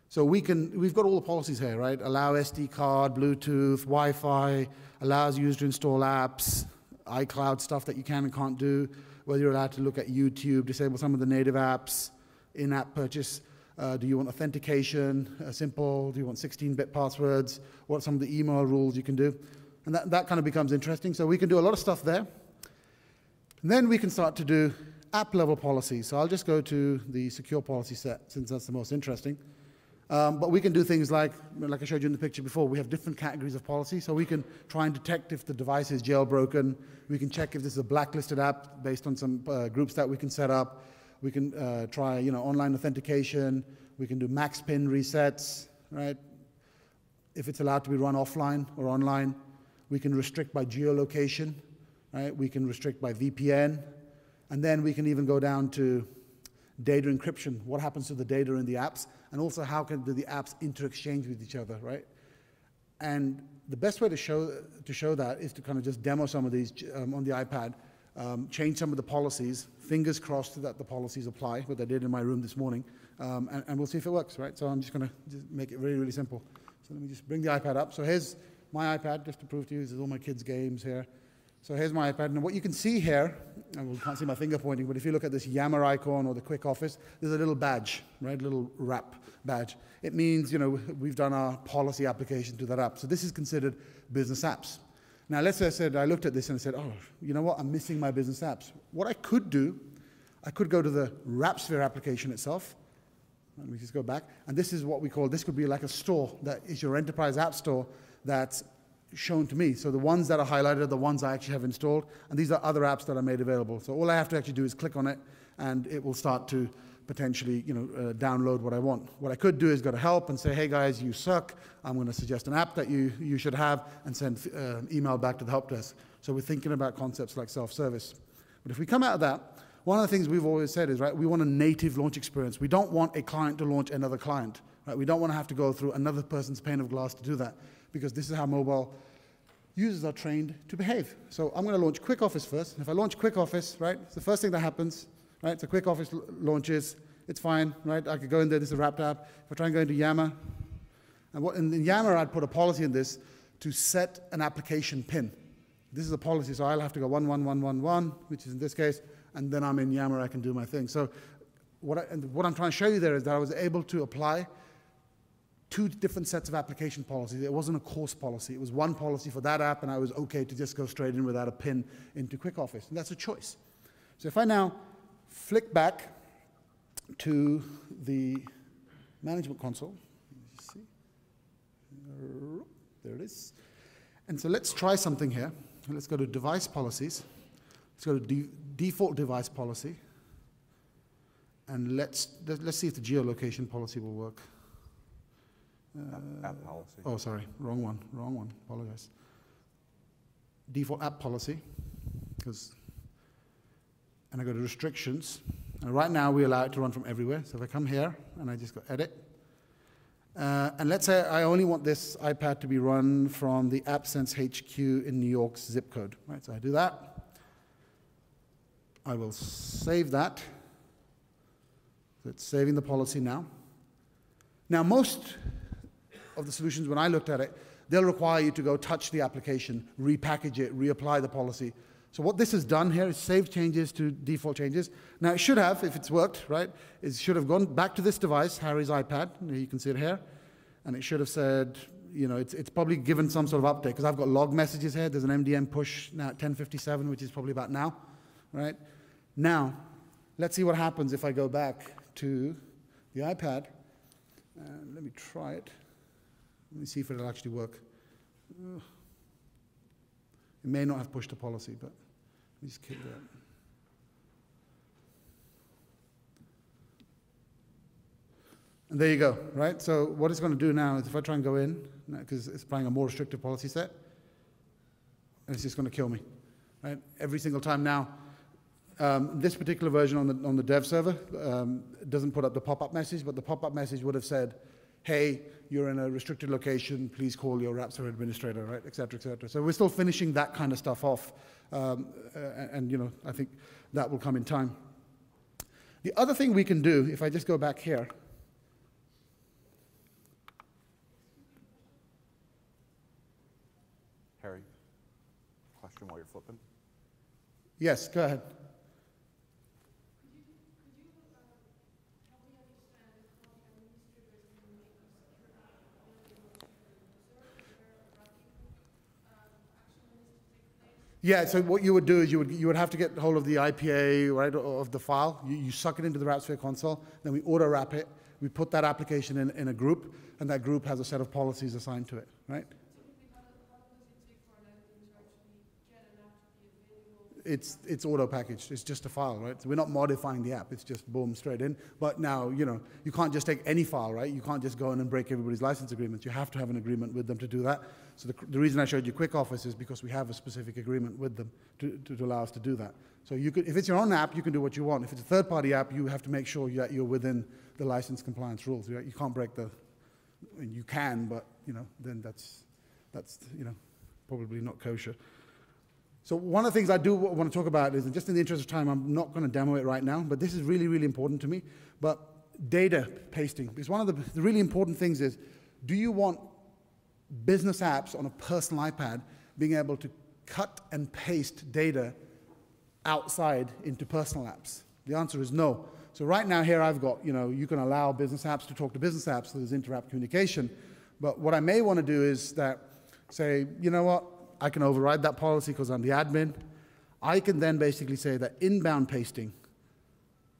So we've got all the policies here, right? Allow SD card, Bluetooth, Wi-Fi, allows users to install apps, iCloud stuff that you can and can't do, whether you're allowed to look at YouTube, disable some of the native apps, in-app purchase. Do you want authentication, simple? Do you want 16-bit passwords? What are some of the email rules you can do? And that kind of becomes interesting. So we can do a lot of stuff there. And then we can start to do app-level policies. So I'll just go to the secure policy set, since that's the most interesting. But we can do things like I showed you in the picture before, we have different categories of policy. So we can try and detect if the device is jailbroken. We can check if this is a blacklisted app based on some groups that we can set up. We can try, online authentication. We can do max pin resets, right? If it's allowed to be run offline or online. We can restrict by geolocation, right? We can restrict by VPN. And then we can even go down to data encryption. What happens to the data in the apps? And also how do the apps inter-exchange with each other, right? And the best way to show that is to kind of just demo some of these on the iPad. Change some of the policies, fingers crossed that the policies apply, what I did in my room this morning, and we'll see if it works, right? So I'm just going to make it really, really simple. So let me just bring the iPad up. So here's my iPad, just to prove to you, there's all my kids' games here. So here's my iPad, and what you can see here, and we can't see my finger pointing, but if you look at this Yammer icon or the Quick Office, there's a little badge, right, a little wrap badge. It means, we've done our policy application to that app. So this is considered business apps. Now, let's say I looked at this and I said, oh, you know what, I'm missing my business apps. What I could do, I could go to the WrapSphere application itself. Let me just go back. And this is what we call, this could be like a store that is your enterprise app store that's shown to me. So the ones that are highlighted are the ones I actually have installed, and these are other apps that are made available. So all I have to actually do is click on it, and it will start to potentially, download what I want. What I could do is go to help and say, hey guys, you suck. I'm going to suggest an app that you should have, and send email back to the help desk. So we're thinking about concepts like self-service. But if we come out of that, one of the things we've always said is, right, we want a native launch experience. We don't want a client to launch another client. Right? We don't want to have to go through another person's pane of glass to do that, because this is how mobile users are trained to behave. So I'm going to launch Quick Office first. If I launch Quick Office, right, it's the first thing that happens, right? So Quick Office launches, it's fine, right? I could go in there, this is a wrapped app. If I try and go into Yammer, and in Yammer I'd put a policy in this to set an application pin. This is a policy, so I'll have to go 11111, which is in this case, and then I'm in Yammer, I can do my thing. So what I'm trying to show you there is that I was able to apply two different sets of application policies. It wasn't a course policy. It was one policy for that app, and I was okay to just go straight in without a pin into Quick Office. And that's a choice. So if I now flick back to the management console, let's see. There it is. And so let's try something here. Let's go to device policies. Let's go to default device policy. And let's see if the geolocation policy will work. App policy. Oh, sorry, wrong one, apologize. Default app policy, and I go to restrictions, and right now we allow it to run from everywhere. So if I come here, and I just go edit, and let's say I only want this iPad to be run from the AppSense HQ in New York's zip code, right? So I do that. I will save that. So it's saving the policy now. Now, most of the solutions, when I looked at it, they'll require you to go touch the application, repackage it, reapply the policy. So what this has done here is save changes to default changes. Now, it should have, if it's worked, right, it should have gone back to this device, Harry's iPad. You can see it here. And it should have said, you know, it's probably given some sort of update, because I've got log messages here. There's an MDM push now at 10:57, which is probably about now, right? Now, let's see what happens if I go back to the iPad. Let me try it. Let me see if it'll actually work. It may not have pushed a policy, but let me just kick that. And there you go, right? So what it's going to do now is if I try and go in, because it's applying a more restrictive policy set, and it's just going to kill me, right? Every single time now. This particular version on the dev server doesn't put up the pop-up message, but the pop-up message would have said, hey, you're in a restricted location, please call your app server administrator, right, et cetera, et cetera. So we're still finishing that kind of stuff off, and you know, I think that will come in time. The other thing we can do, if I just go back here, Harry, question while you're flipping. Yes, go ahead. Yeah, so what you would do is you would have to get hold of the IPA, right, of the file. You suck it into the WrapSphere console, then we auto wrap it. We put that application in a group, and that group has a set of policies assigned to it, right? It's auto packaged. It's just a file, right? So we're not modifying the app. It's just boom, straight in. But now, you know, you can't just take any file, right? You can't just go in and break everybody's license agreements. You have to have an agreement with them to do that. So the reason I showed you Quick Office is because we have a specific agreement with them to allow us to do that. So you could, if it's your own app, you can do what you want. If it's a third-party app, you have to make sure that you're within the license compliance rules. Right? You can't break the. I mean, you can, but you know, then that's you know, probably not kosher. So one of the things I do want to talk about is, and just in the interest of time, I'm not going to demo it right now, but this is really, really important to me. But data pasting, because one of the really important things is, do you want business apps on a personal iPad being able to cut and paste data outside into personal apps? The answer is no. So right now here I've got, you know, you can allow business apps to talk to business apps, so there's inter-app communication. But what I may want to do is that, say, you know what, I can override that policy because I'm the admin. I can then basically say that inbound pasting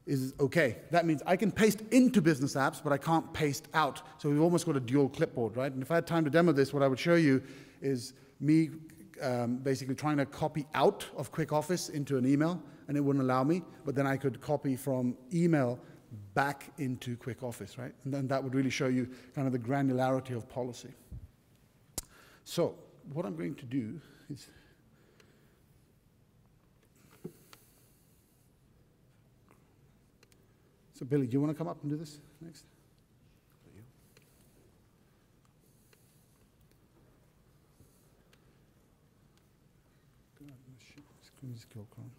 is okay. That means I can paste into business apps, but I can't paste out. So we've almost got a dual clipboard, right? And if I had time to demo this, what I would show you is me basically trying to copy out of Quick Office into an email, and it wouldn't allow me. But then I could copy from email back into Quick Office, right? And then that would really show you kind of the granularity of policy. So what I'm going to do is, so Billy, do you want to come up and do this next? God, shit, screen is killed, Chrome.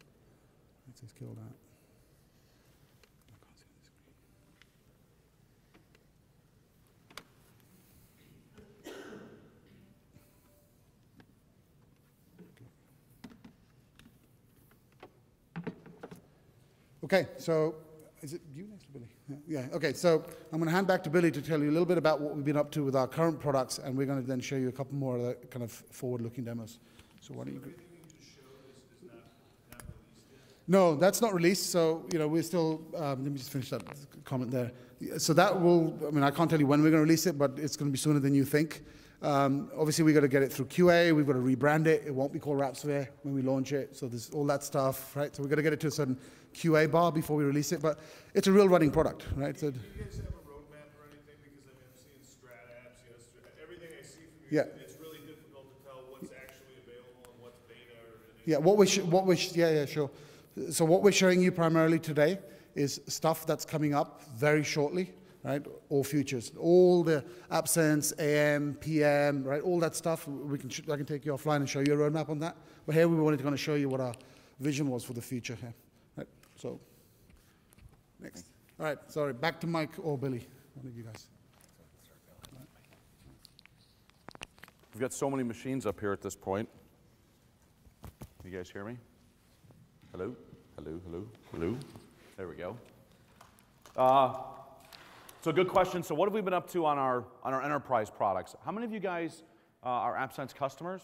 It says killed out. I can't see the screen. Okay, so is it you next, Billy? Yeah, okay, so I'm going to hand back to Billy to tell you a little bit about what we've been up to with our current products, and we're going to then show you a couple more of the kind of forward-looking demos. So why don't you go? No, that's not released, so, you know, we're still, let me just finish that comment there. So that will, I mean, I can't tell you when we're going to release it, but it's going to be sooner than you think. Obviously, we've got to get it through QA, we've got to rebrand it, it won't be called WrapSphere when we launch it, so there's all that stuff, right? So we've got to get it to a certain QA bar before we release it, but it's a real running product, right? So, do you guys have a roadmap or anything? Because I mean, I'm seeing Strat apps, you know, everything I see from you, yeah. It's really difficult to tell what's actually available and what's beta. Yeah, sure. So what we're showing you primarily today is stuff that's coming up very shortly, right? All futures, all the AppSense, AM, PM, right? All that stuff. I can take you offline and show you a roadmap on that. But here we wanted to kind of show you what our vision was for the future here. Right? So, next. All right, sorry, back to Mike or Billy, one of you guys. We've got so many machines up here at this point. You guys hear me? Hello? Hello, hello, hello. There we go. So good question. So what have we been up to on our enterprise products? How many of you guys are AppSense customers?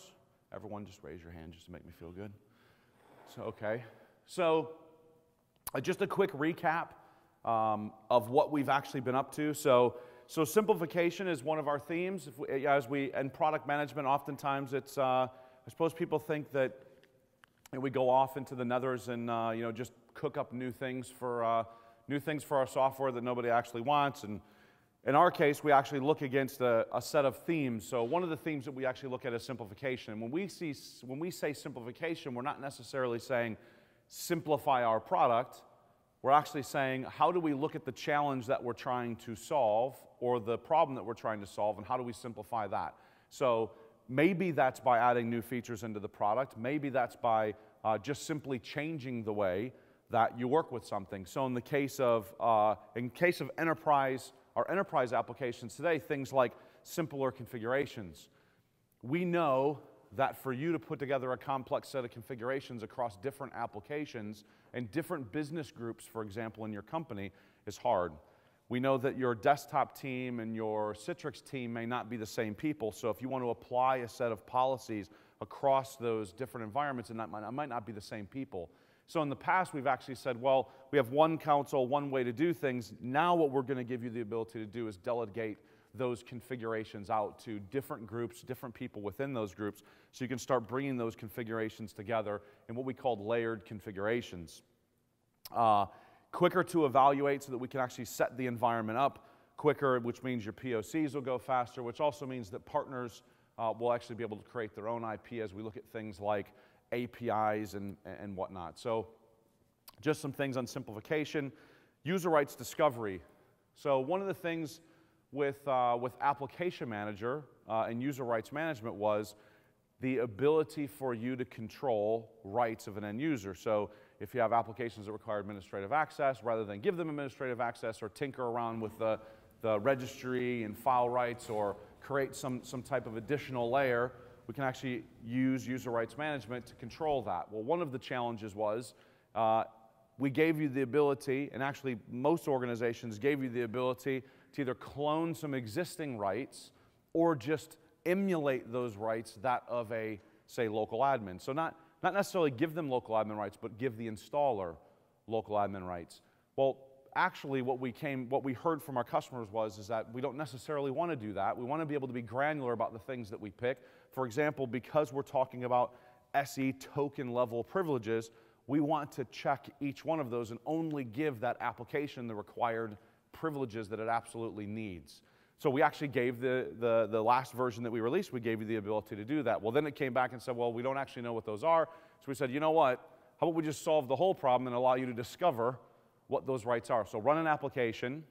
Everyone just raise your hand just to make me feel good. So, okay. So just a quick recap of what we've actually been up to. So simplification is one of our themes. And product management, oftentimes it's, I suppose people think that we go off into the nethers and just cook up new things for our software that nobody actually wants. And in our case, we actually look against a set of themes. So one of the themes that we actually look at is simplification. And when we say simplification, we're not necessarily saying simplify our product. We're actually saying, how do we look at the challenge that we're trying to solve or the problem that we're trying to solve, and how do we simplify that? So maybe that's by adding new features into the product. Maybe that's by just simply changing the way that you work with something. So in the case of enterprise, our enterprise applications today, things like simpler configurations. We know that for you to put together a complex set of configurations across different applications and different business groups, for example, in your company, is hard. We know that your desktop team and your Citrix team may not be the same people, so if you want to apply a set of policies across those different environments, and that might not be the same people. So in the past, we've actually said, well, we have one console, one way to do things. Now what we're going to give you the ability to do is delegate those configurations out to different groups, different people within those groups, so you can start bringing those configurations together in what we call layered configurations. Quicker to evaluate so that we can actually set the environment up quicker, which means your POCs will go faster, which also means that partners will actually be able to create their own IP as we look at things like APIs and whatnot. So just some things on simplification. User rights discovery. So one of the things with Application Manager and user rights management was the ability for you to control rights of an end user. So if you have applications that require administrative access, rather than give them administrative access or tinker around with the registry and file rights or create some type of additional layer, we can actually use user rights management to control that. Well, one of the challenges was we gave you the ability, and actually most organizations gave you the ability to either clone some existing rights or just emulate those rights that of a, say, local admin. So not necessarily give them local admin rights, but give the installer local admin rights. Well, actually what we heard from our customers is that we don't necessarily want to do that. We want to be able to be granular about the things that we pick. For example, because we're talking about SE token level privileges, we want to check each one of those and only give that application the required privileges that it absolutely needs. So we actually gave the last version that we released, we gave you the ability to do that. Well, then it came back and said, well, we don't actually know what those are. So we said, you know what? How about we just solve the whole problem and allow you to discover what those rights are. So run an application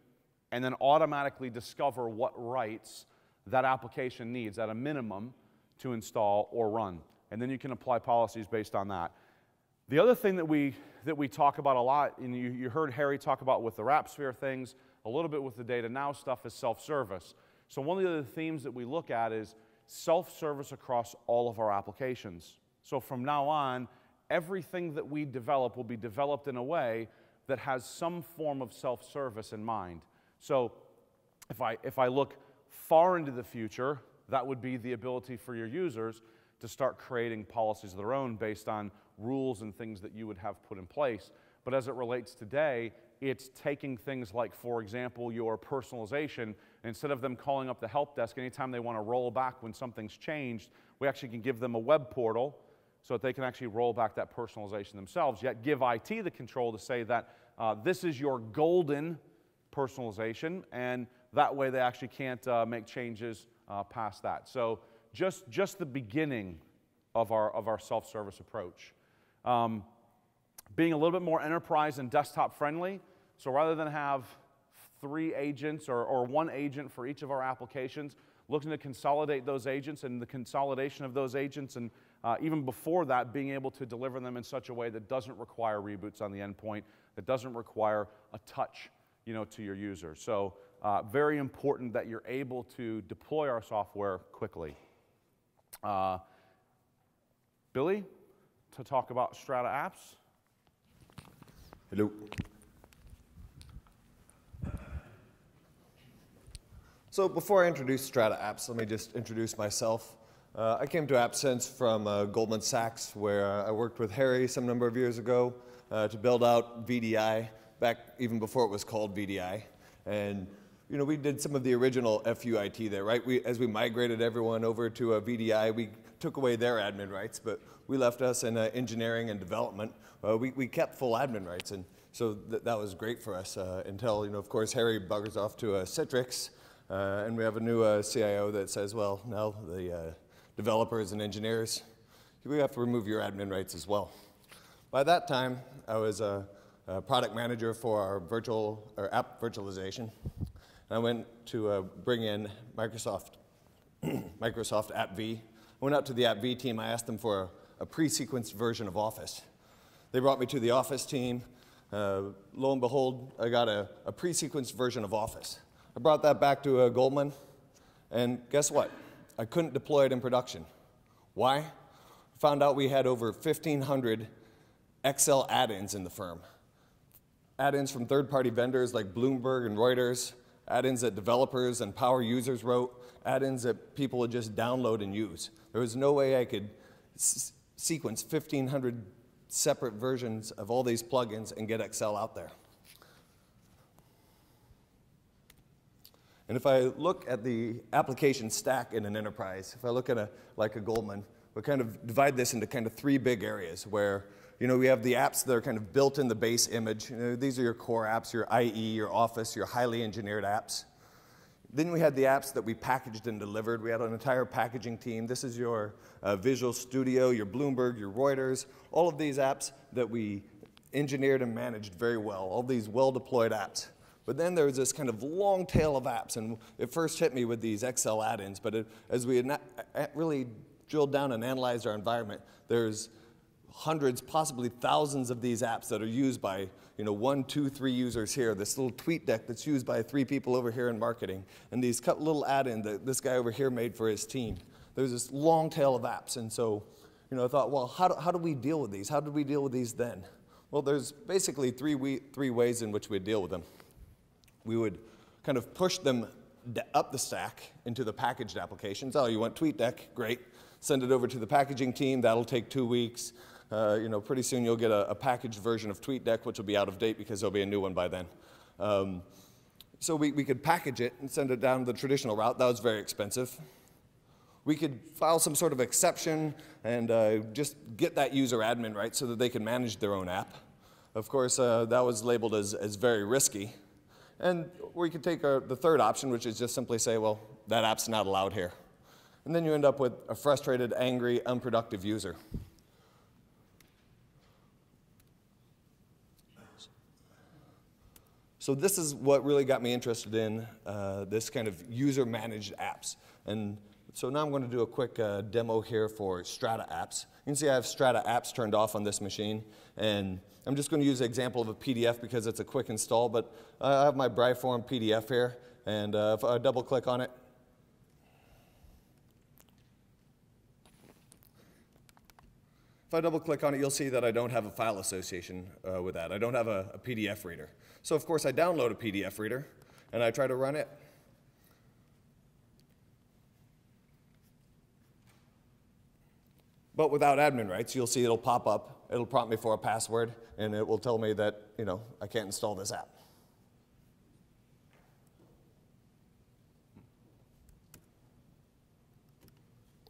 and then automatically discover what rights that application needs at a minimum to install or run. And then you can apply policies based on that. The other thing that we talk about a lot, and you heard Harry talk about with the WrapSphere things, a little bit with the Data Now stuff, is self-service. So one of the other themes that we look at is self-service across all of our applications. So from now on, everything that we develop will be developed in a way that has some form of self-service in mind. So if I look far into the future, that would be the ability for your users to start creating policies of their own based on rules and things that you would have put in place. But as it relates today, it's taking things like, for example, your personalization. Instead of them calling up the help desk anytime they want to roll back when something's changed, we actually can give them a web portal so that they can actually roll back that personalization themselves, yet give IT the control to say that this is your golden personalization, and that way they actually can't make changes past that. So just the beginning of our self-service approach. Being a little bit more enterprise and desktop friendly, so rather than have 3 agents or 1 agent for each of our applications, looking to consolidate those agents, and the consolidation of those agents, and even before that, being able to deliver them in such a way that doesn't require reboots on the endpoint, that doesn't require a touch, to your user. So very important that you're able to deploy our software quickly. Billy, to talk about Strata Apps. Hello. So before I introduce Strata Apps, let me just introduce myself. I came to AppSense from Goldman Sachs, where I worked with Harry some number of years ago to build out VDI, back even before it was called VDI. And we did some of the original FUIT there, right? As we migrated everyone over to VDI, we took away their admin rights, but we left us in engineering and development. We kept full admin rights, and so that was great for us until, of course, Harry buggers off to Citrix, and we have a new CIO that says, well, now the developers and engineers, we have to remove your admin rights as well. By that time, I was a product manager for our app virtualization. And I went to bring in Microsoft AppV. I went out to the AppV team. I asked them for a pre-sequenced version of Office. They brought me to the Office team. Lo and behold, I got a pre-sequenced version of Office. I brought that back to Goldman, and guess what? I couldn't deploy it in production. Why? I found out we had over 1,500 Excel add-ins in the firm. Add-ins from third-party vendors like Bloomberg and Reuters, add-ins that developers and power users wrote, add-ins that people would just download and use. There was no way I could sequence 1,500 separate versions of all these plugins and get Excel out there. And if I look at the application stack in an enterprise, if I look at like a Goldman, we kind of divide this into kind of three big areas where we have the apps that are kind of built in the base image. These are your core apps, your IE, your Office, your highly engineered apps. Then we had the apps that we packaged and delivered. We had an entire packaging team. This is your Visual Studio, your Bloomberg, your Reuters, all of these apps that we engineered and managed very well, all these well-deployed apps. But then there was this kind of long tail of apps, and it first hit me with these Excel add-ins, but as we really drilled down and analyzed our environment, there's hundreds, possibly thousands of these apps that are used by 1, 2, 3 users here, this little tweet deck that's used by 3 people over here in marketing, and these little add-in that this guy over here made for his team. There's this long tail of apps, and so I thought, well, how do we deal with these? How did we deal with these then? Well, there's basically three ways in which we deal with them. We would kind of push them up the stack into the packaged applications. Oh, you want TweetDeck? Great. Send it over to the packaging team. That'll take 2 weeks. Pretty soon you'll get a packaged version of TweetDeck, which will be out of date because there'll be a new one by then. So we could package it and send it down the traditional route. That was very expensive. We could file some sort of exception and just get that user admin right so that they can manage their own app. Of course, that was labeled as very risky. And we could take the third option, which is just simply say, well, that app's not allowed here. And then you end up with a frustrated, angry, unproductive user. So this is what really got me interested in this kind of user-managed apps. And so now I'm going to do a quick demo here for Strata Apps. You can see I have Strata Apps turned off on this machine. And I'm just going to use an example of a PDF because it's a quick install. But I have my BriForum PDF here. And if I double-click on it, you'll see that I don't have a file association with that. I don't have a PDF reader. So of course I download a PDF reader and I try to run it. But without admin rights, you'll see it'll pop up. It'll prompt me for a password and it will tell me that, I can't install this app.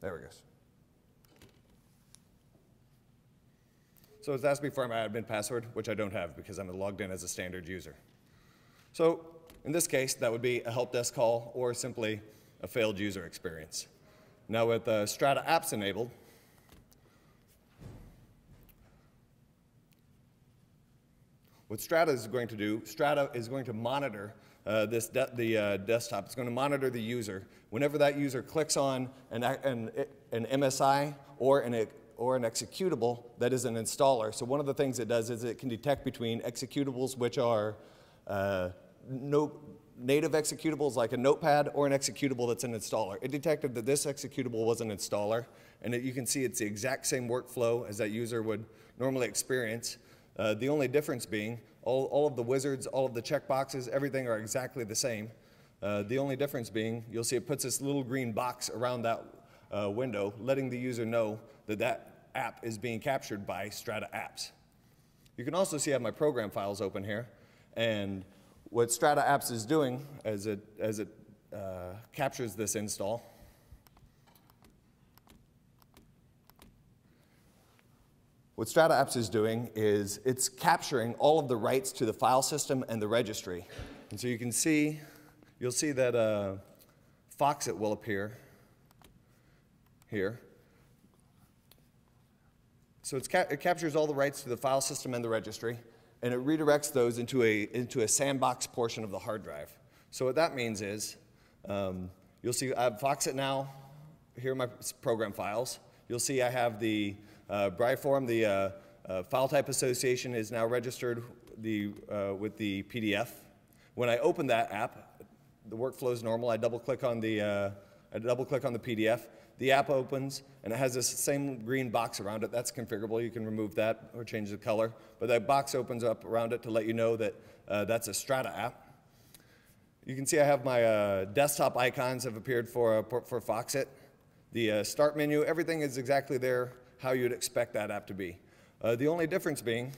There it goes. So it's asked me for my admin password, which I don't have because I'm logged in as a standard user. So in this case, that would be a help desk call or simply a failed user experience. Now with Strata Apps enabled, what Strata is going to do, Strata is going to monitor the desktop. It's going to monitor the user. Whenever that user clicks on an MSI or an executable that is an installer. So one of the things it does is it can detect between executables which are native executables like a notepad or an executable that's an installer. It detected that this executable was an installer, and you can see it's the exact same workflow as that user would normally experience. The only difference being all of the wizards, all of the checkboxes, everything are exactly the same. The only difference being, you'll see it puts this little green box around that window, letting the user know that that app is being captured by Strata Apps. You can also see I have my program files open here, and what Strata Apps is doing as it captures this install, what Strata Apps is doing is it's capturing all of the rights to the file system and the registry. And so you can see, you'll see that Foxit will appear here. So it captures all the rights to the file system and the registry, and it redirects those into a sandbox portion of the hard drive. So what that means is, you'll see I have Foxit now. Here are my program files. You'll see I have the BriForum, the file type association is now registered with the PDF. When I open that app, the workflow is normal. I double click on the PDF. The app opens, and it has this same green box around it. That's configurable. You can remove that or change the color. But that box opens up around it to let you know that that's a Strata app. You can see I have my desktop icons have appeared for Foxit. The start menu, everything is exactly there how you'd expect that app to be. The only difference being,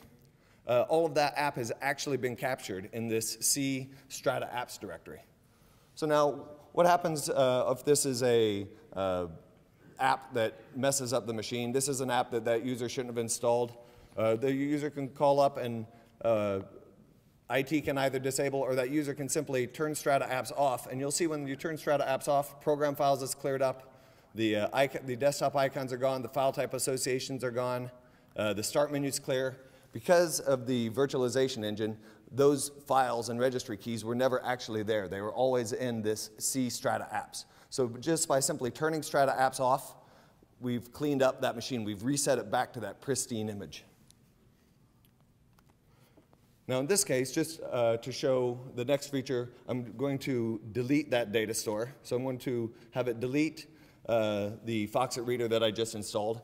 all of that app has actually been captured in this C Strata Apps directory. So now, what happens if this is a app that messes up the machine? This is an app that user shouldn't have installed. The user can call up and IT can either disable, or that user can simply turn Strata Apps off. And you'll see when you turn Strata Apps off, program files is cleared up, the desktop icons are gone, the file type associations are gone, the start menu is clear. Because of the virtualization engine, those files and registry keys were never actually there. They were always in this C Strata Apps. So just by simply turning Strata Apps off, we've cleaned up that machine. We've reset it back to that pristine image. Now in this case, just to show the next feature, I'm going to delete that data store. So I'm going to have it delete the Foxit reader that I just installed.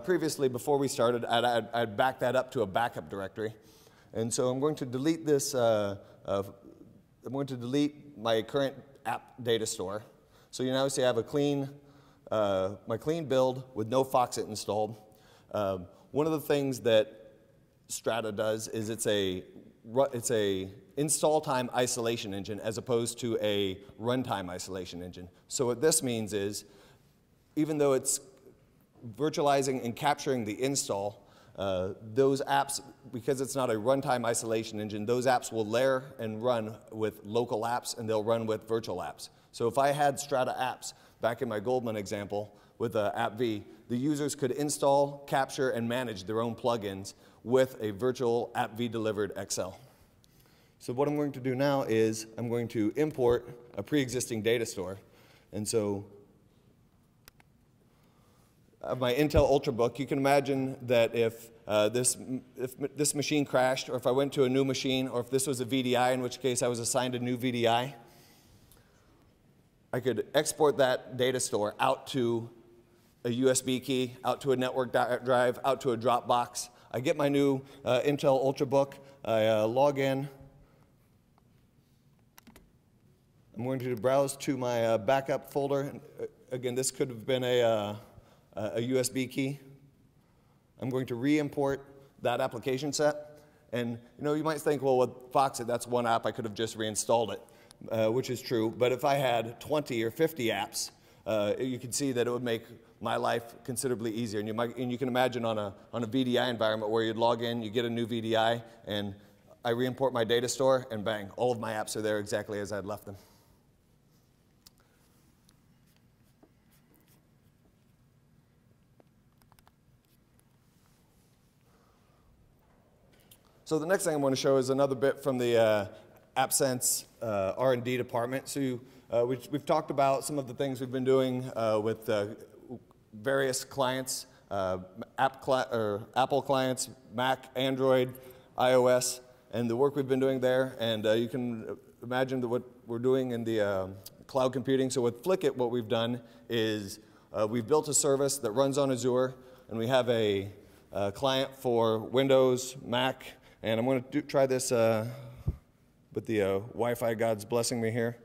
Previously, before we started, I'd backed that up to a backup directory. And so I'm going to delete this, I'm going to delete my current app data store. So you now see I have a clean, my clean build with no Foxit installed. One of the things that Strata does is it's a install time isolation engine as opposed to a runtime isolation engine. So what this means is, even though it's virtualizing and capturing the install, those apps, because it's not a runtime isolation engine, those apps will layer and run with local apps, and they'll run with virtual apps. So if I had Strata Apps back in my Goldman example with AppV, the users could install, capture, and manage their own plugins with a virtual AppV delivered XL. So what I'm going to do now is I'm going to import a pre-existing data store. And so of my Intel Ultrabook, you can imagine that if this machine crashed, or if I went to a new machine, or if this was a VDI, in which case I was assigned a new VDI, I could export that data store out to a USB key, out to a network drive, out to a Dropbox. I get my new Intel Ultrabook, I log in. I'm going to browse to my backup folder. Again, this could have been a USB key. I'm going to re-import that application set. And you might think, well, with Foxit, that's one app, I could have just reinstalled it, which is true. But if I had 20 or 50 apps, you can see that it would make my life considerably easier. And you can imagine on a VDI environment where you'd log in, you get a new VDI, and I re-import my data store, and bang, all of my apps are there exactly as I'd left them. So the next thing I'm going to show is another bit from the AppSense R&D department. So we've talked about some of the things we've been doing with various clients, Apple clients, Mac, Android, iOS, and the work we've been doing there. And you can imagine that what we're doing in the cloud computing. So with Flickit, what we've done is we've built a service that runs on Azure, and we have a client for Windows, Mac, and I'm going to try this with the Wi-Fi gods blessing me here.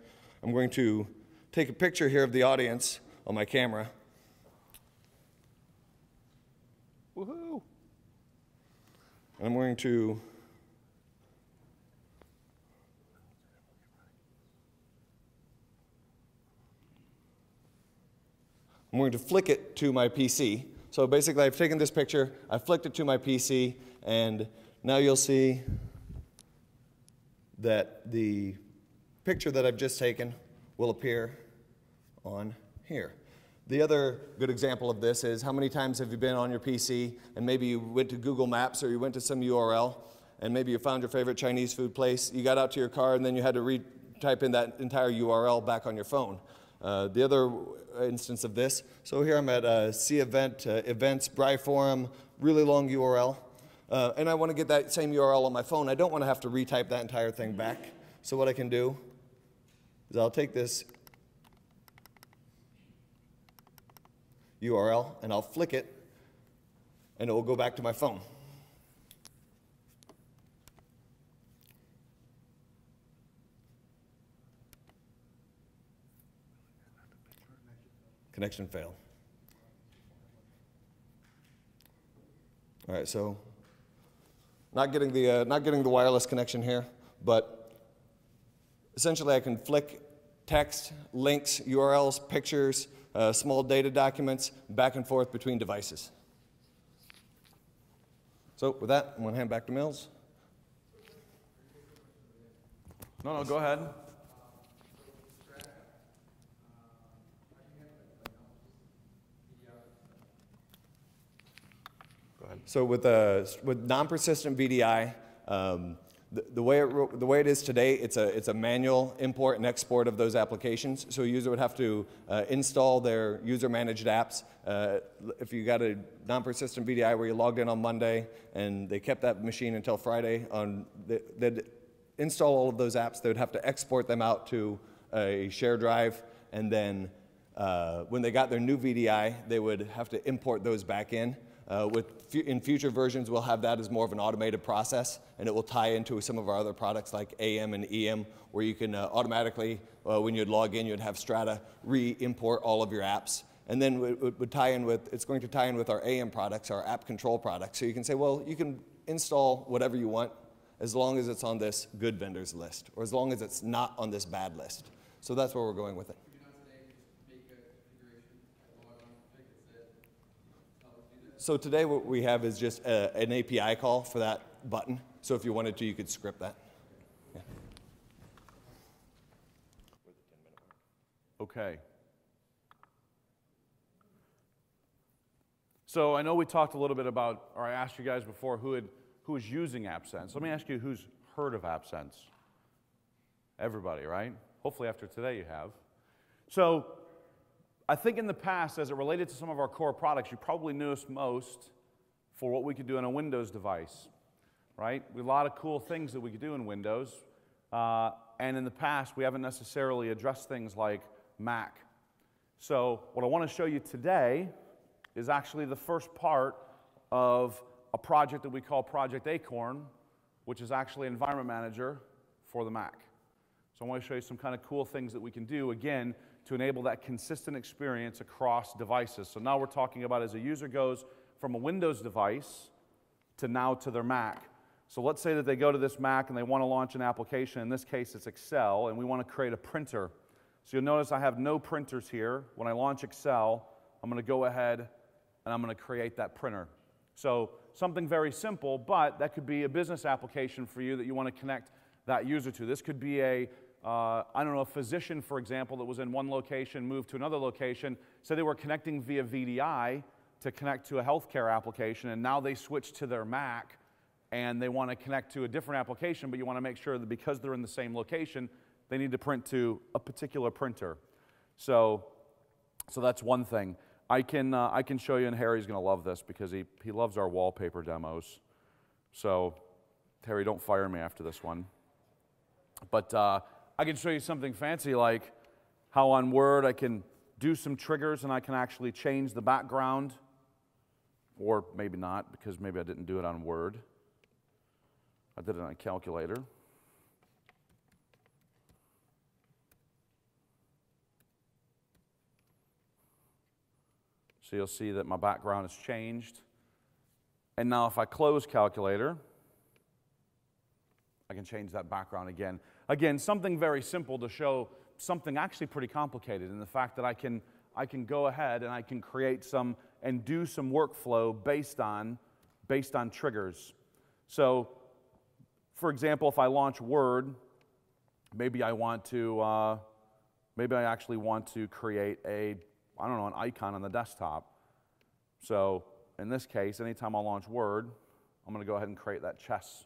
I'm going to take a picture here of the audience on my camera. Woohoo! And I'm going to flick it to my PC. So basically, I've taken this picture, I've flicked it to my PC, and now you'll see that the picture that I've just taken will appear on here. The other good example of this is how many times have you been on your PC and maybe you went to Google Maps or you went to some URL and maybe you found your favorite Chinese food place, you got out to your car and then you had to type in that entire URL back on your phone. The other instance of this, so here I'm at C events, BriForum, really long URL, and I want to get that same URL on my phone. I don't want to have to retype that entire thing back. So what I can do is I'll take this URL and I'll flick it and it will go back to my phone. Connection failed. All right, so not getting the wireless connection here, but essentially I can flick text, links, URLs, pictures, small data documents back and forth between devices. So with that, I'm going to hand back to Mills. No, go ahead. So with non-persistent VDI, the way it is today, it's a manual import and export of those applications. So a user would have to install their user-managed apps. If you got a non-persistent VDI where you logged in on Monday and they kept that machine until Friday, they'd install all of those apps. They would have to export them out to a share drive, and then when they got their new VDI, they would have to import those back in. In future versions, we'll have that as more of an automated process, and it will tie into some of our other products like AM and EM, where you can automatically, when you'd log in, you'd have Strata re-import all of your apps. And then it would tie in with, it's going to tie in with our AM products, our app control products. So you can say, well, you can install whatever you want as long as it's on this good vendors list, or as long as it's not on this bad list. So that's where we're going with it. So today what we have is just an API call for that button. So if you wanted to, you could script that. Yeah. Okay. So I know we talked a little bit about, or I asked you guys before who is using AppSense. Let me ask you who's heard of AppSense. Everybody, right? Hopefully after today you have. So I think in the past, as it related to some of our core products, you probably knew us most for what we could do on a Windows device, right? We have a lot of cool things that we could do in Windows, and in the past, we haven't necessarily addressed things like Mac. So what I want to show you today is actually the first part of a project that we call Project Acorn, which is actually an environment manager for the Mac. So I want to show you some kind of cool things that we can do, again, to enable that consistent experience across devices. So now we're talking about as a user goes from a Windows device to now to their Mac. So let's say that they go to this Mac and they want to launch an application. In this case, it's Excel, and we want to create a printer. So you'll notice I have no printers here. When I launch Excel, I'm going to go ahead and I'm going to create that printer. So something very simple, but that could be a business application for you that you want to connect that user to. This could be a I don't know, a physician, for example, that was in one location, moved to another location, so they were connecting via VDI to connect to a healthcare application, and now they switched to their Mac and they want to connect to a different application, but you want to make sure that because they're in the same location, they need to print to a particular printer. So that's one thing. I can show you, and Harry's going to love this because he loves our wallpaper demos. So, Harry, don't fire me after this one. But I can show you something fancy like how on Word I can do some triggers and I can actually change the background, or maybe not, because maybe I didn't do it on Word. I did it on a calculator. So you'll see that my background has changed. And now if I close Calculator, I can change that background again. Again, something very simple to show something actually pretty complicated in the fact that I can go ahead and I can create some and do some workflow based on triggers. So, for example, if I launch Word, maybe I actually want to create an icon on the desktop. So in this case, anytime I launch Word, I'm going to go ahead and create that chess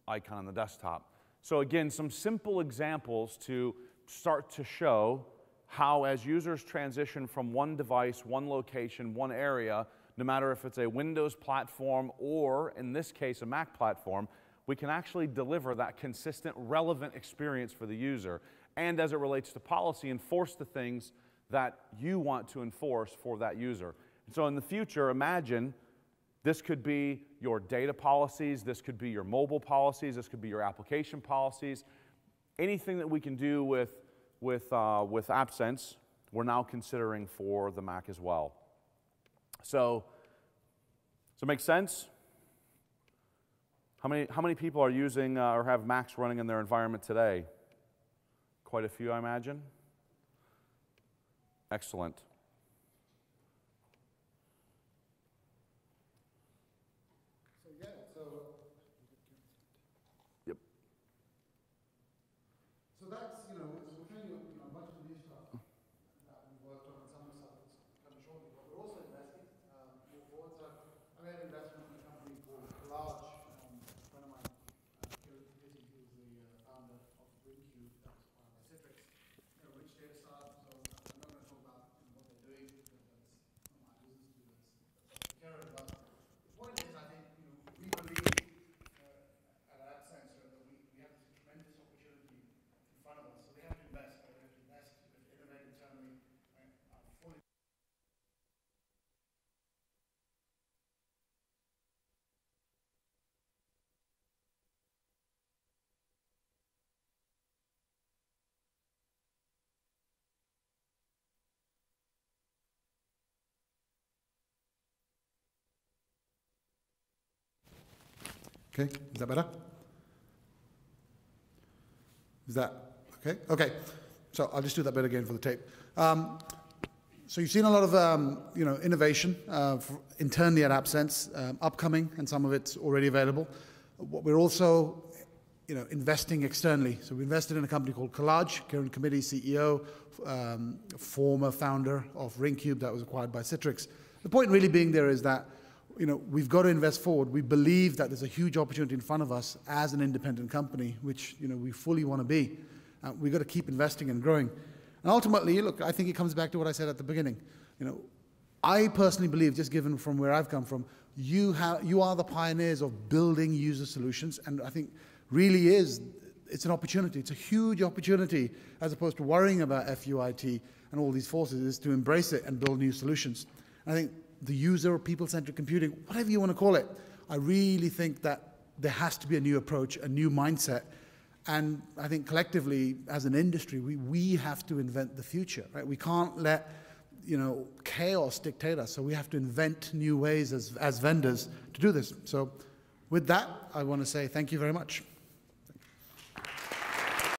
icon on the desktop. So again, some simple examples to start to show how, as users transition from one device, one location, one area, no matter if it's a Windows platform or, in this case, a Mac platform, we can actually deliver that consistent, relevant experience for the user. And as it relates to policy, enforce the things that you want to enforce for that user. And so in the future, imagine this could be your data policies, this could be your mobile policies, this could be your application policies. Anything that we can do with AppSense, we're now considering for the Mac as well. So, does it make sense? How many people are using or have Macs running in their environment today? Quite a few, I imagine. Excellent. Yep. So that's, so we're showing you, a bunch of new stuff that we've worked on, and some of the stuff that's coming shortly. But we're also investing more forward. So I made an investment in a company called Large. A friend of mine, Kieran, who's the founder of BriForum, that was acquired by Citrix. They're a rich data startup, so I'm not going to talk about what they're doing because that's not my business to do. That's Kieran. But the point is, I think, we believe at AppSense that we have this tremendous opportunity in front of us. So we have to invest. We have to invest, we have to innovate internally. Fully. Okay, is that better? Is that okay? Okay, so I'll just do that bit again for the tape. So you've seen a lot of innovation internally at AppSense, upcoming, and some of it's already available. We're also investing externally. So we invested in a company called Collage, Kieran Committee CEO, former founder of Ringcube that was acquired by Citrix. The point really being there is that we've got to invest forward. We believe that there's a huge opportunity in front of us as an independent company, which we fully want to be. We've got to keep investing and growing. And ultimately, look, I think it comes back to what I said at the beginning. I personally believe, just given from where I've come from, you are the pioneers of building user solutions, and I think really it's an opportunity. It's a huge opportunity, as opposed to worrying about FUIT and all these forces, is to embrace it and build new solutions. And I think the user or people-centered computing, whatever you want to call it, I really think that there has to be a new approach, a new mindset. And I think collectively, as an industry, we have to invent the future, right? We can't let chaos dictate us, so we have to invent new ways as vendors to do this. So with that, I want to say thank you very much.